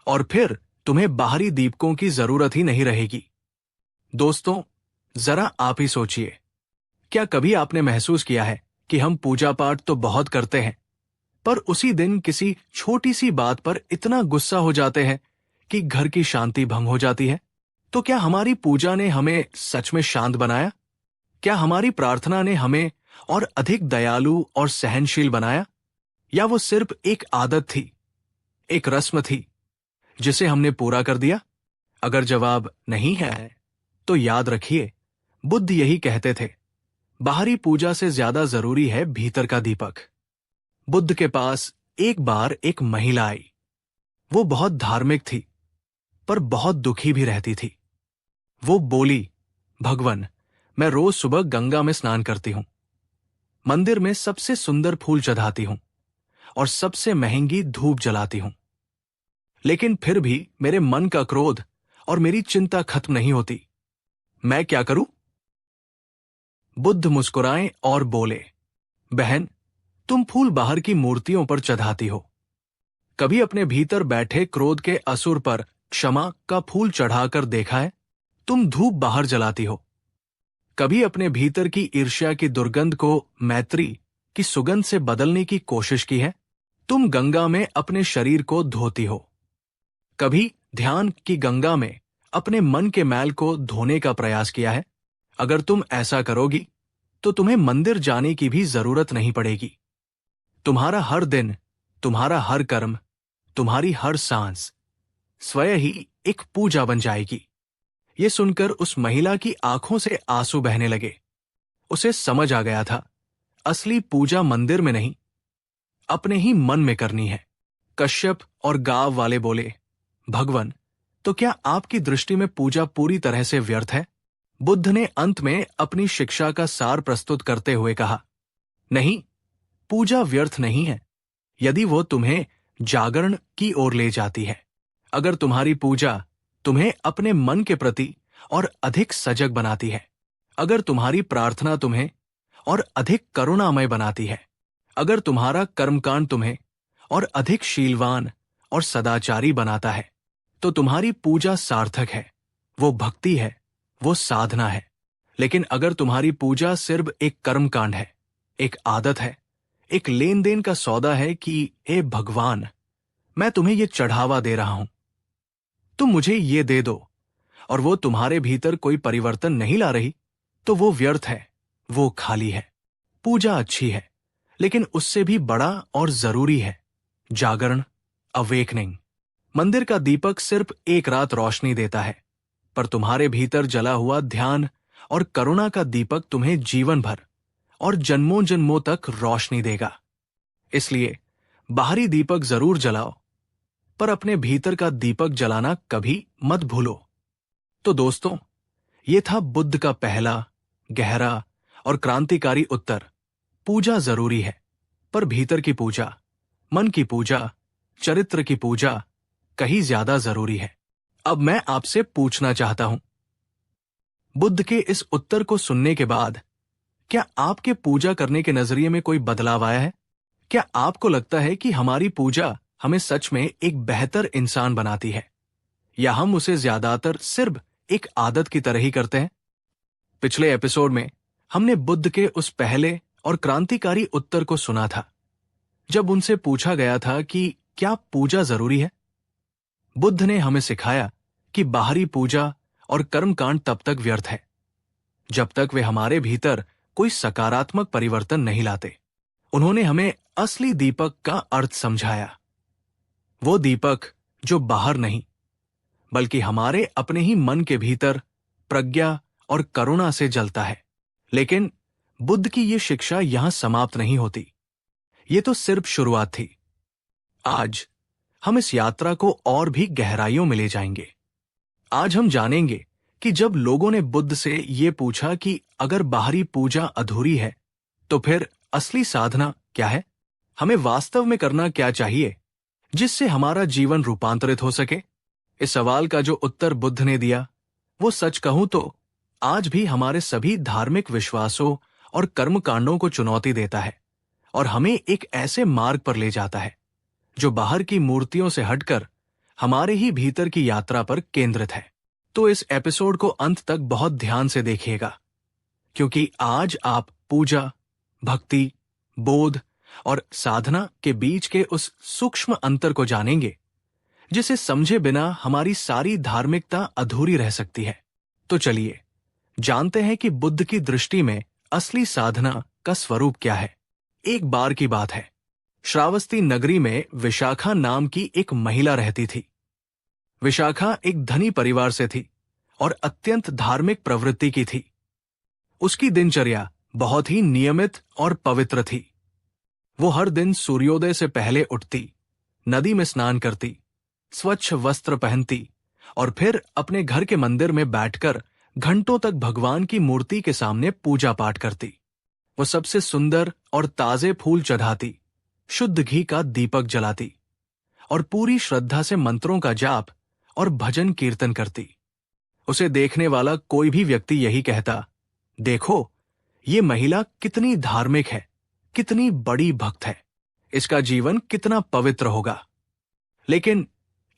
और फिर तुम्हें बाहरी दीपकों की जरूरत ही नहीं रहेगी। दोस्तों, जरा आप ही सोचिए, क्या कभी आपने महसूस किया है कि हम पूजा पाठ तो बहुत करते हैं, पर उसी दिन किसी छोटी सी बात पर इतना गुस्सा हो जाते हैं कि घर की शांति भंग हो जाती है? तो क्या हमारी पूजा ने हमें सच में शांत बनाया? क्या हमारी प्रार्थना ने हमें और अधिक दयालु और सहनशील बनाया? या वो सिर्फ एक आदत थी, एक रस्म थी जिसे हमने पूरा कर दिया? अगर जवाब नहीं है, तो याद रखिए, बुद्ध यही कहते थे, बाहरी पूजा से ज्यादा जरूरी है भीतर का दीपक। बुद्ध के पास एक बार एक महिला आई। वो बहुत धार्मिक थी, पर बहुत दुखी भी रहती थी। वो बोली, भगवान, मैं रोज सुबह गंगा में स्नान करती हूं, मंदिर में सबसे सुंदर फूल चढ़ाती हूं और सबसे महंगी धूप जलाती हूं, लेकिन फिर भी मेरे मन का क्रोध और मेरी चिंता खत्म नहीं होती। मैं क्या करूं? बुद्ध मुस्कुराए और बोले, बहन, तुम फूल बाहर की मूर्तियों पर चढ़ाती हो, कभी अपने भीतर बैठे क्रोध के असुर पर क्षमा का फूल चढ़ाकर देखा है? तुम धूप बाहर जलाती हो, कभी अपने भीतर की ईर्ष्या की दुर्गंध को मैत्री की सुगंध से बदलने की कोशिश की है? तुम गंगा में अपने शरीर को धोती हो, कभी ध्यान की गंगा में अपने मन के मैल को धोने का प्रयास किया है? अगर तुम ऐसा करोगी, तो तुम्हें मंदिर जाने की भी जरूरत नहीं पड़ेगी। तुम्हारा हर दिन, तुम्हारा हर कर्म, तुम्हारी हर सांस स्वयं ही एक पूजा बन जाएगी। ये सुनकर उस महिला की आंखों से आंसू बहने लगे। उसे समझ आ गया था, असली पूजा मंदिर में नहीं, अपने ही मन में करनी है। कश्यप और गांव वाले बोले, भगवान, तो क्या आपकी दृष्टि में पूजा पूरी तरह से व्यर्थ है? बुद्ध ने अंत में अपनी शिक्षा का सार प्रस्तुत करते हुए कहा, नहीं, पूजा व्यर्थ नहीं है यदि वो तुम्हें जागरण की ओर ले जाती है। अगर तुम्हारी पूजा तुम्हें अपने मन के प्रति और अधिक सजग बनाती है, अगर तुम्हारी प्रार्थना तुम्हें और अधिक करुणामय बनाती है, अगर तुम्हारा कर्मकांड तुम्हें और अधिक शीलवान और सदाचारी बनाता है, तो तुम्हारी पूजा सार्थक है, वो भक्ति है, वो साधना है। लेकिन अगर तुम्हारी पूजा सिर्फ एक कर्मकांड है, एक आदत है, एक लेन देन का सौदा है कि हे भगवान, मैं तुम्हें ये चढ़ावा दे रहा हूं, तुम मुझे ये दे दो, और वो तुम्हारे भीतर कोई परिवर्तन नहीं ला रही, तो वो व्यर्थ है, वो खाली है। पूजा अच्छी है, लेकिन उससे भी बड़ा और जरूरी है जागरण, अवेकनिंग। मंदिर का दीपक सिर्फ एक रात रोशनी देता है, पर तुम्हारे भीतर जला हुआ ध्यान और करुणा का दीपक तुम्हें जीवन भर और जन्मों जन्मों तक रोशनी देगा। इसलिए बाहरी दीपक जरूर जलाओ, पर अपने भीतर का दीपक जलाना कभी मत भूलो। तो दोस्तों, ये था बुद्ध का पहला, गहरा और क्रांतिकारी उत्तर। पूजा जरूरी है, पर भीतर की पूजा, मन की पूजा, चरित्र की पूजा कहीं ज्यादा जरूरी है। अब मैं आपसे पूछना चाहता हूं, बुद्ध के इस उत्तर को सुनने के बाद क्या आपके पूजा करने के नजरिए में कोई बदलाव आया है? क्या आपको लगता है कि हमारी पूजा हमें सच में एक बेहतर इंसान बनाती है, या हम उसे ज्यादातर सिर्फ एक आदत की तरह ही करते हैं? पिछले एपिसोड में हमने बुद्ध के उस पहले और क्रांतिकारी उत्तर को सुना था, जब उनसे पूछा गया था कि क्या पूजा जरूरी है। बुद्ध ने हमें सिखाया कि बाहरी पूजा और कर्मकांड तब तक व्यर्थ है जब तक वे हमारे भीतर कोई सकारात्मक परिवर्तन नहीं लाते। उन्होंने हमें असली दीपक का अर्थ समझाया, वो दीपक जो बाहर नहीं बल्कि हमारे अपने ही मन के भीतर प्रज्ञा और करुणा से जलता है। लेकिन बुद्ध की ये शिक्षा यहां समाप्त नहीं होती, ये तो सिर्फ शुरुआत थी। आज हम इस यात्रा को और भी गहराइयों में ले जाएंगे। आज हम जानेंगे कि जब लोगों ने बुद्ध से ये पूछा कि अगर बाहरी पूजा अधूरी है तो फिर असली साधना क्या है, हमें वास्तव में करना क्या चाहिए जिससे हमारा जीवन रूपांतरित हो सके। इस सवाल का जो उत्तर बुद्ध ने दिया वो सच कहूं तो आज भी हमारे सभी धार्मिक विश्वासों और कर्मकांडों को चुनौती देता है और हमें एक ऐसे मार्ग पर ले जाता है जो बाहर की मूर्तियों से हटकर हमारे ही भीतर की यात्रा पर केंद्रित है। तो इस एपिसोड को अंत तक बहुत ध्यान से देखिएगा, क्योंकि आज आप पूजा, भक्ति, बोध और साधना के बीच के उस सूक्ष्म अंतर को जानेंगे जिसे समझे बिना हमारी सारी धार्मिकता अधूरी रह सकती है। तो चलिए जानते हैं कि बुद्ध की दृष्टि में असली साधना का स्वरूप क्या है। एक बार की बात है, श्रावस्ती नगरी में विशाखा नाम की एक महिला रहती थी। विशाखा एक धनी परिवार से थी और अत्यंत धार्मिक प्रवृत्ति की थी। उसकी दिनचर्या बहुत ही नियमित और पवित्र थी। वो हर दिन सूर्योदय से पहले उठती, नदी में स्नान करती, स्वच्छ वस्त्र पहनती और फिर अपने घर के मंदिर में बैठकर घंटों तक भगवान की मूर्ति के सामने पूजा पाठ करती। वो सबसे सुंदर और ताजे फूल चढ़ाती, शुद्ध घी का दीपक जलाती और पूरी श्रद्धा से मंत्रों का जाप और भजन कीर्तन करती। उसे देखने वाला कोई भी व्यक्ति यही कहता, देखो ये महिला कितनी धार्मिक है, कितनी बड़ी भक्त है, इसका जीवन कितना पवित्र होगा। लेकिन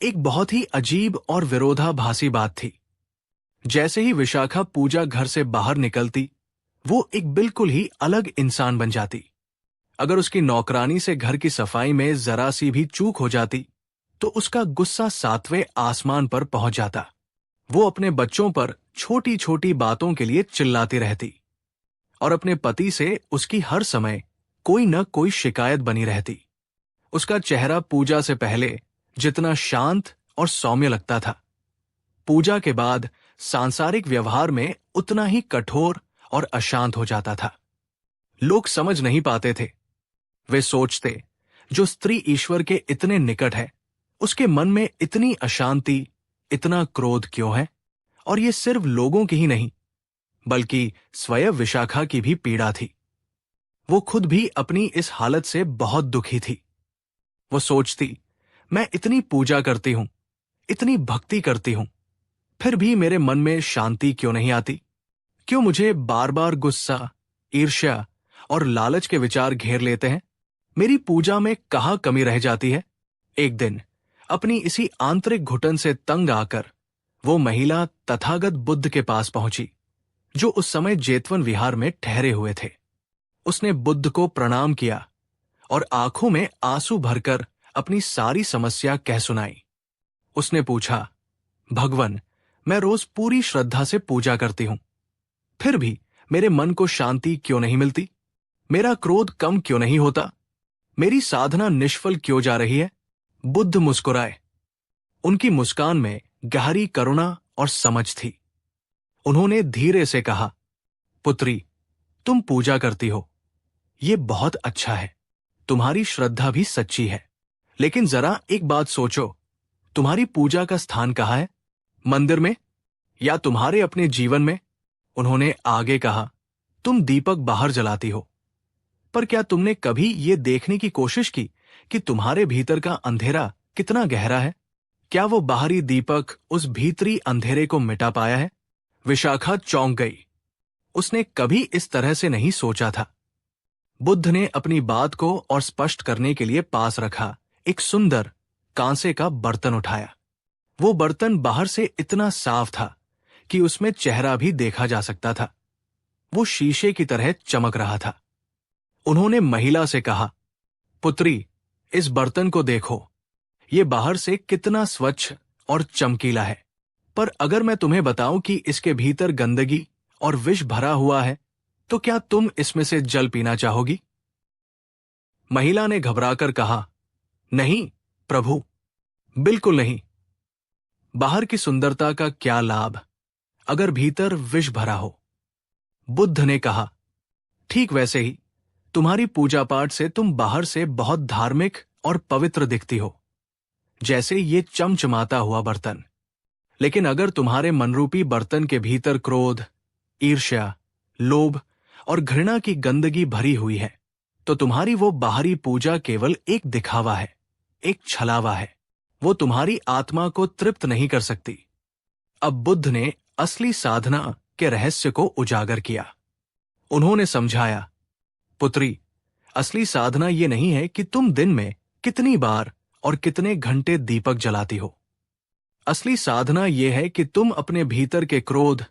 एक बहुत ही अजीब और विरोधाभासी बात थी। जैसे ही विशाखा पूजा घर से बाहर निकलती, वो एक बिल्कुल ही अलग इंसान बन जाती। अगर उसकी नौकरानी से घर की सफाई में जरा सी भी चूक हो जाती तो उसका गुस्सा 7वें आसमान पर पहुंच जाता। वो अपने बच्चों पर छोटी छोटी बातों के लिए चिल्लाती रहती और अपने पति से उसकी हर समय कोई न कोई शिकायत बनी रहती। उसका चेहरा पूजा से पहले जितना शांत और सौम्य लगता था, पूजा के बाद सांसारिक व्यवहार में उतना ही कठोर और अशांत हो जाता था। लोग समझ नहीं पाते थे। वे सोचते, जो स्त्री ईश्वर के इतने निकट है उसके मन में इतनी अशांति, इतना क्रोध क्यों है? और ये सिर्फ लोगों की ही नहीं बल्कि स्वयं विशाखा की भी पीड़ा थी। वो खुद भी अपनी इस हालत से बहुत दुखी थी। वो सोचती, मैं इतनी पूजा करती हूं, इतनी भक्ति करती हूं, फिर भी मेरे मन में शांति क्यों नहीं आती? क्यों मुझे बार बार गुस्सा, ईर्ष्या और लालच के विचार घेर लेते हैं? मेरी पूजा में कहाँ कमी रह जाती है? एक दिन अपनी इसी आंतरिक घुटन से तंग आकर वो महिला तथागत बुद्ध के पास पहुंची, जो उस समय जेतवन विहार में ठहरे हुए थे। उसने बुद्ध को प्रणाम किया और आंखों में आंसू भरकर अपनी सारी समस्या कह सुनाई। उसने पूछा, भगवन, मैं रोज पूरी श्रद्धा से पूजा करती हूं, फिर भी मेरे मन को शांति क्यों नहीं मिलती? मेरा क्रोध कम क्यों नहीं होता? मेरी साधना निष्फल क्यों जा रही है? बुद्ध मुस्कुराए। उनकी मुस्कान में गहरी करुणा और समझ थी। उन्होंने धीरे से कहा, पुत्री, तुम पूजा करती हो, ये बहुत अच्छा है, तुम्हारी श्रद्धा भी सच्ची है, लेकिन जरा एक बात सोचो, तुम्हारी पूजा का स्थान कहाँ है? मंदिर में या तुम्हारे अपने जीवन में? उन्होंने आगे कहा, तुम दीपक बाहर जलाती हो, पर क्या तुमने कभी ये देखने की कोशिश की कि तुम्हारे भीतर का अंधेरा कितना गहरा है? क्या वो बाहरी दीपक उस भीतरी अंधेरे को मिटा पाया है? विशाखा चौंक गई। उसने कभी इस तरह से नहीं सोचा था। बुद्ध ने अपनी बात को और स्पष्ट करने के लिए पास रखा एक सुंदर कांसे का बर्तन उठाया। वो बर्तन बाहर से इतना साफ था कि उसमें चेहरा भी देखा जा सकता था। वो शीशे की तरह चमक रहा था। उन्होंने महिला से कहा, पुत्री, इस बर्तन को देखो। ये बाहर से कितना स्वच्छ और चमकीला है, पर अगर मैं तुम्हें बताऊं कि इसके भीतर गंदगी और विष भरा हुआ है, तो क्या तुम इसमें से जल पीना चाहोगी? महिला ने घबराकर कहा, नहीं प्रभु, बिल्कुल नहीं। बाहर की सुंदरता का क्या लाभ अगर भीतर विष भरा हो? बुद्ध ने कहा, ठीक वैसे ही तुम्हारी पूजा पाठ से तुम बाहर से बहुत धार्मिक और पवित्र दिखती हो, जैसे ये चमचमाता हुआ बर्तन। लेकिन अगर तुम्हारे मनरूपी बर्तन के भीतर क्रोध, ईर्ष्या, लोभ और घृणा की गंदगी भरी हुई है, तो तुम्हारी वो बाहरी पूजा केवल एक दिखावा है, एक छलावा है। वो तुम्हारी आत्मा को तृप्त नहीं कर सकती। अब बुद्ध ने असली साधना के रहस्य को उजागर किया। उन्होंने समझाया, पुत्री, असली साधना ये नहीं है कि तुम दिन में कितनी बार और कितने घंटे दीपक जलाती हो। असली साधना यह है कि तुम अपने भीतर के क्रोध,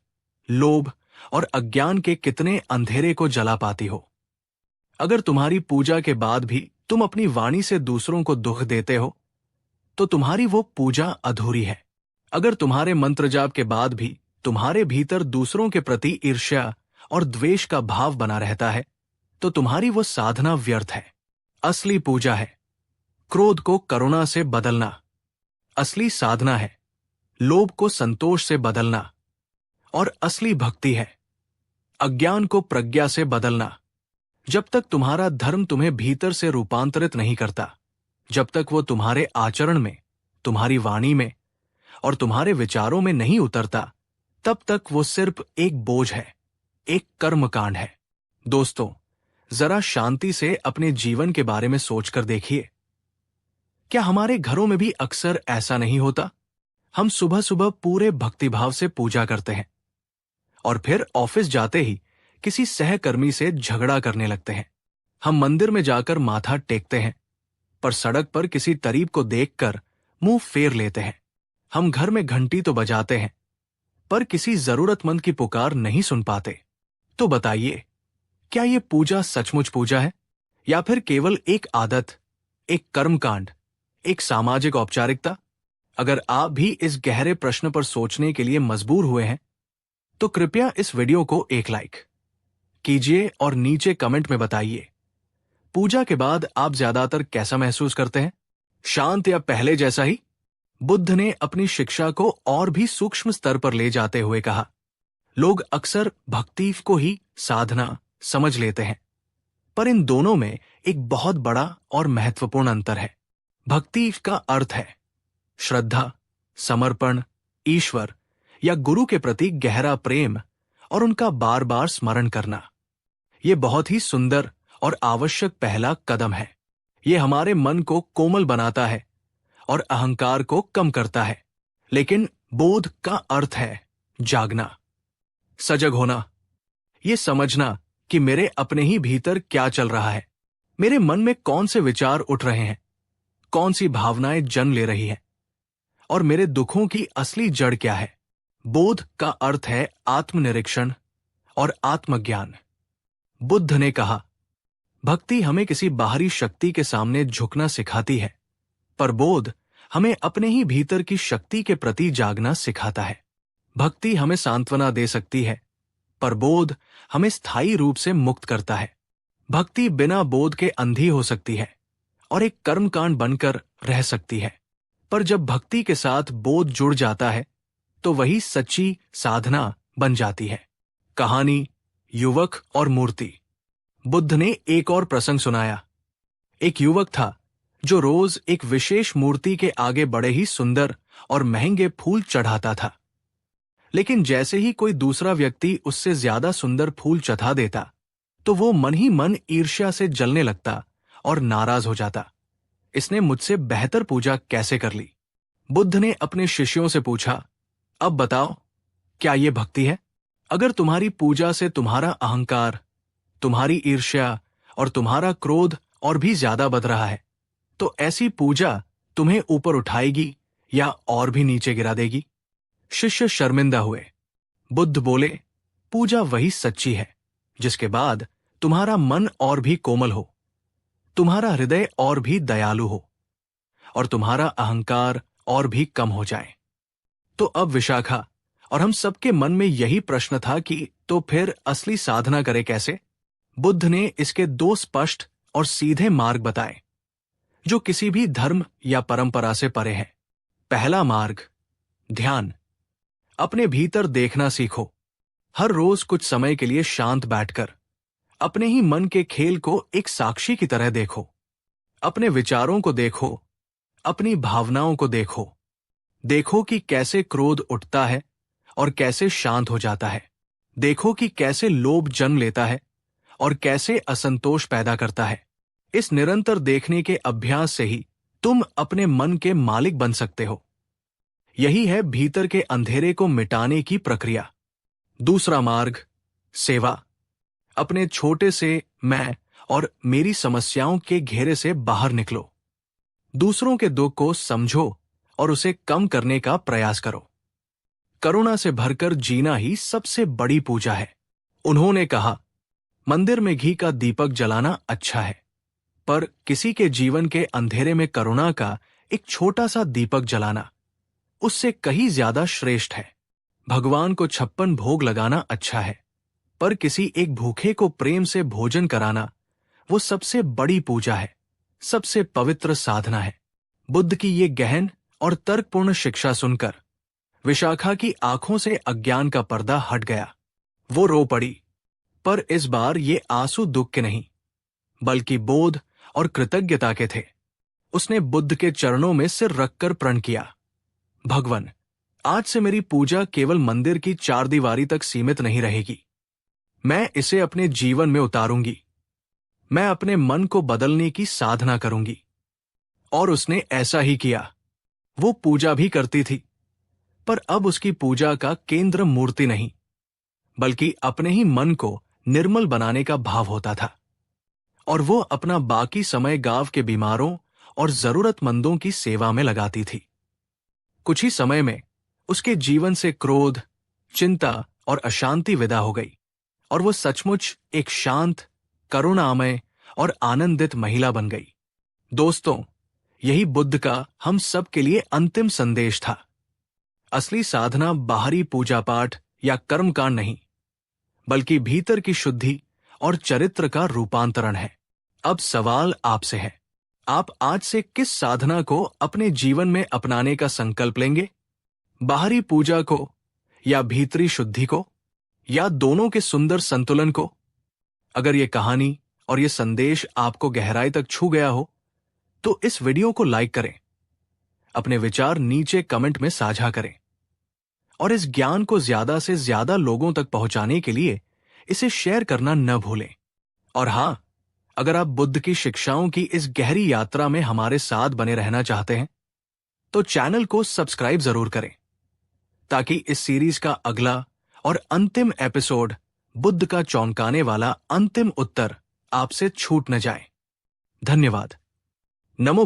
लोभ और अज्ञान के कितने अंधेरे को जला पाती हो। अगर तुम्हारी पूजा के बाद भी तुम अपनी वाणी से दूसरों को दुख देते हो, तो तुम्हारी वो पूजा अधूरी है। अगर तुम्हारे मंत्र जाप के बाद भी तुम्हारे भीतर दूसरों के प्रति ईर्ष्या और द्वेष का भाव बना रहता है, तो तुम्हारी वो साधना व्यर्थ है। असली पूजा है क्रोध को करुणा से बदलना। असली साधना है लोभ को संतोष से बदलना। और असली भक्ति है अज्ञान को प्रज्ञा से बदलना। जब तक तुम्हारा धर्म तुम्हें भीतर से रूपांतरित नहीं करता, जब तक वो तुम्हारे आचरण में, तुम्हारी वाणी में और तुम्हारे विचारों में नहीं उतरता, तब तक वो सिर्फ एक बोझ है, एक कर्मकांड है। दोस्तों, जरा शांति से अपने जीवन के बारे में सोचकर देखिए। क्या हमारे घरों में भी अक्सर ऐसा नहीं होता? हम सुबह सुबह पूरे भक्तिभाव से पूजा करते हैं और फिर ऑफिस जाते ही किसी सहकर्मी से झगड़ा करने लगते हैं। हम मंदिर में जाकर माथा टेकते हैं, पर सड़क पर किसी तरीब को देखकर मुंह फेर लेते हैं। हम घर में घंटी तो बजाते हैं, पर किसी जरूरतमंद की पुकार नहीं सुन पाते। तो बताइए, क्या ये पूजा सचमुच पूजा है या फिर केवल एक आदत, एक कर्मकांड, एक सामाजिक औपचारिकता? अगर आप भी इस गहरे प्रश्न पर सोचने के लिए मजबूर हुए हैं, तो कृपया इस वीडियो को एक लाइक कीजिए और नीचे कमेंट में बताइए, पूजा के बाद आप ज्यादातर कैसा महसूस करते हैं? शांत या पहले जैसा ही? बुद्ध ने अपनी शिक्षा को और भी सूक्ष्म स्तर पर ले जाते हुए कहा, लोग अक्सर भक्ति को ही साधना समझ लेते हैं, पर इन दोनों में एक बहुत बड़ा और महत्वपूर्ण अंतर है। भक्ति का अर्थ है श्रद्धा, समर्पण, ईश्वर या गुरु के प्रति गहरा प्रेम और उनका बार बार स्मरण करना। यह बहुत ही सुंदर और आवश्यक पहला कदम है। यह हमारे मन को कोमल बनाता है और अहंकार को कम करता है। लेकिन बोध का अर्थ है जागना, सजग होना, यह समझना कि मेरे अपने ही भीतर क्या चल रहा है, मेरे मन में कौन से विचार उठ रहे हैं, कौन सी भावनाएं जन्म ले रही हैं, और मेरे दुखों की असली जड़ क्या है। बोध का अर्थ है आत्मनिरीक्षण और आत्मज्ञान। बुद्ध ने कहा, भक्ति हमें किसी बाहरी शक्ति के सामने झुकना सिखाती है, पर बोध हमें अपने ही भीतर की शक्ति के प्रति जागना सिखाता है। भक्ति हमें सांत्वना दे सकती है, पर बोध हमें स्थायी रूप से मुक्त करता है। भक्ति बिना बोध के अंधी हो सकती है और एक कर्मकांड बनकर रह सकती है, पर जब भक्ति के साथ बोध जुड़ जाता है, तो वही सच्ची साधना बन जाती है। कहानी, युवक और मूर्ति। बुद्ध ने एक और प्रसंग सुनाया। एक युवक था जो रोज एक विशेष मूर्ति के आगे बड़े ही सुंदर और महंगे फूल चढ़ाता था। लेकिन जैसे ही कोई दूसरा व्यक्ति उससे ज्यादा सुंदर फूल चढ़ा देता, तो वो मन ही मन ईर्ष्या से जलने लगता और नाराज हो जाता। इसने मुझसे बेहतर पूजा कैसे कर ली? बुद्ध ने अपने शिष्यों से पूछा, अब बताओ, क्या ये भक्ति है? अगर तुम्हारी पूजा से तुम्हारा अहंकार, तुम्हारी ईर्ष्या और तुम्हारा क्रोध और भी ज्यादा बढ़ रहा है, तो ऐसी पूजा तुम्हें ऊपर उठाएगी या और भी नीचे गिरा देगी? शिष्य शर्मिंदा हुए। बुद्ध बोले, पूजा वही सच्ची है जिसके बाद तुम्हारा मन और भी कोमल हो, तुम्हारा हृदय और भी दयालु हो और तुम्हारा अहंकार और भी कम हो जाए। तो अब विशाखा और हम सबके मन में यही प्रश्न था कि तो फिर असली साधना करे कैसे? बुद्ध ने इसके दो स्पष्ट और सीधे मार्ग बताए जो किसी भी धर्म या परंपरा से परे हैं। पहला मार्ग, ध्यान। अपने भीतर देखना सीखो। हर रोज कुछ समय के लिए शांत बैठकर अपने ही मन के खेल को एक साक्षी की तरह देखो। अपने विचारों को देखो, अपनी भावनाओं को देखो। देखो कि कैसे क्रोध उठता है और कैसे शांत हो जाता है। देखो कि कैसे लोभ जन्म लेता है और कैसे असंतोष पैदा करता है। इस निरंतर देखने के अभ्यास से ही तुम अपने मन के मालिक बन सकते हो। यही है भीतर के अंधेरे को मिटाने की प्रक्रिया। दूसरा मार्ग, सेवा। अपने छोटे से मैं और मेरी समस्याओं के घेरे से बाहर निकलो। दूसरों के दुख को समझो और उसे कम करने का प्रयास करो। करुणा से भरकर जीना ही सबसे बड़ी पूजा है। उन्होंने कहा, मंदिर में घी का दीपक जलाना अच्छा है, पर किसी के जीवन के अंधेरे में करुणा का एक छोटा सा दीपक जलाना उससे कहीं ज्यादा श्रेष्ठ है। भगवान को 56 भोग लगाना अच्छा है, पर किसी एक भूखे को प्रेम से भोजन कराना वो सबसे बड़ी पूजा है, सबसे पवित्र साधना है। बुद्ध की ये गहन और तर्कपूर्ण शिक्षा सुनकर विशाखा की आंखों से अज्ञान का पर्दा हट गया। वो रो पड़ी, पर इस बार ये आंसू दुख के नहीं, बल्कि बोध और कृतज्ञता के थे। उसने बुद्ध के चरणों में सिर रखकर प्रण किया, भगवान, आज से मेरी पूजा केवल मंदिर की चारदीवारी तक सीमित नहीं रहेगी। मैं इसे अपने जीवन में उतारूंगी। मैं अपने मन को बदलने की साधना करूंगी। और उसने ऐसा ही किया। वो पूजा भी करती थी, पर अब उसकी पूजा का केंद्र मूर्ति नहीं, बल्कि अपने ही मन को निर्मल बनाने का भाव होता था। और वो अपना बाकी समय गांव के बीमारों और जरूरतमंदों की सेवा में लगाती थी। कुछ ही समय में उसके जीवन से क्रोध, चिंता और अशांति विदा हो गई और वो सचमुच एक शांत, करुणामय और आनंदित महिला बन गई। दोस्तों, यही बुद्ध का हम सब के लिए अंतिम संदेश था। असली साधना बाहरी पूजा पाठ या कर्मकांड नहीं, बल्कि भीतर की शुद्धि और चरित्र का रूपांतरण है। अब सवाल आपसे है, आप आज से किस साधना को अपने जीवन में अपनाने का संकल्प लेंगे? बाहरी पूजा को या भीतरी शुद्धि को, या दोनों के सुंदर संतुलन को? अगर ये कहानी और ये संदेश आपको गहराई तक छू गया हो तो इस वीडियो को लाइक करें, अपने विचार नीचे कमेंट में साझा करें और इस ज्ञान को ज्यादा से ज्यादा लोगों तक पहुंचाने के लिए इसे शेयर करना न भूलें। और हां, अगर आप बुद्ध की शिक्षाओं की इस गहरी यात्रा में हमारे साथ बने रहना चाहते हैं तो चैनल को सब्सक्राइब जरूर करें, ताकि इस सीरीज का अगला और अंतिम एपिसोड, बुद्ध का चौंकाने वाला अंतिम उत्तर, आपसे छूट न जाए। धन्यवाद। नमो।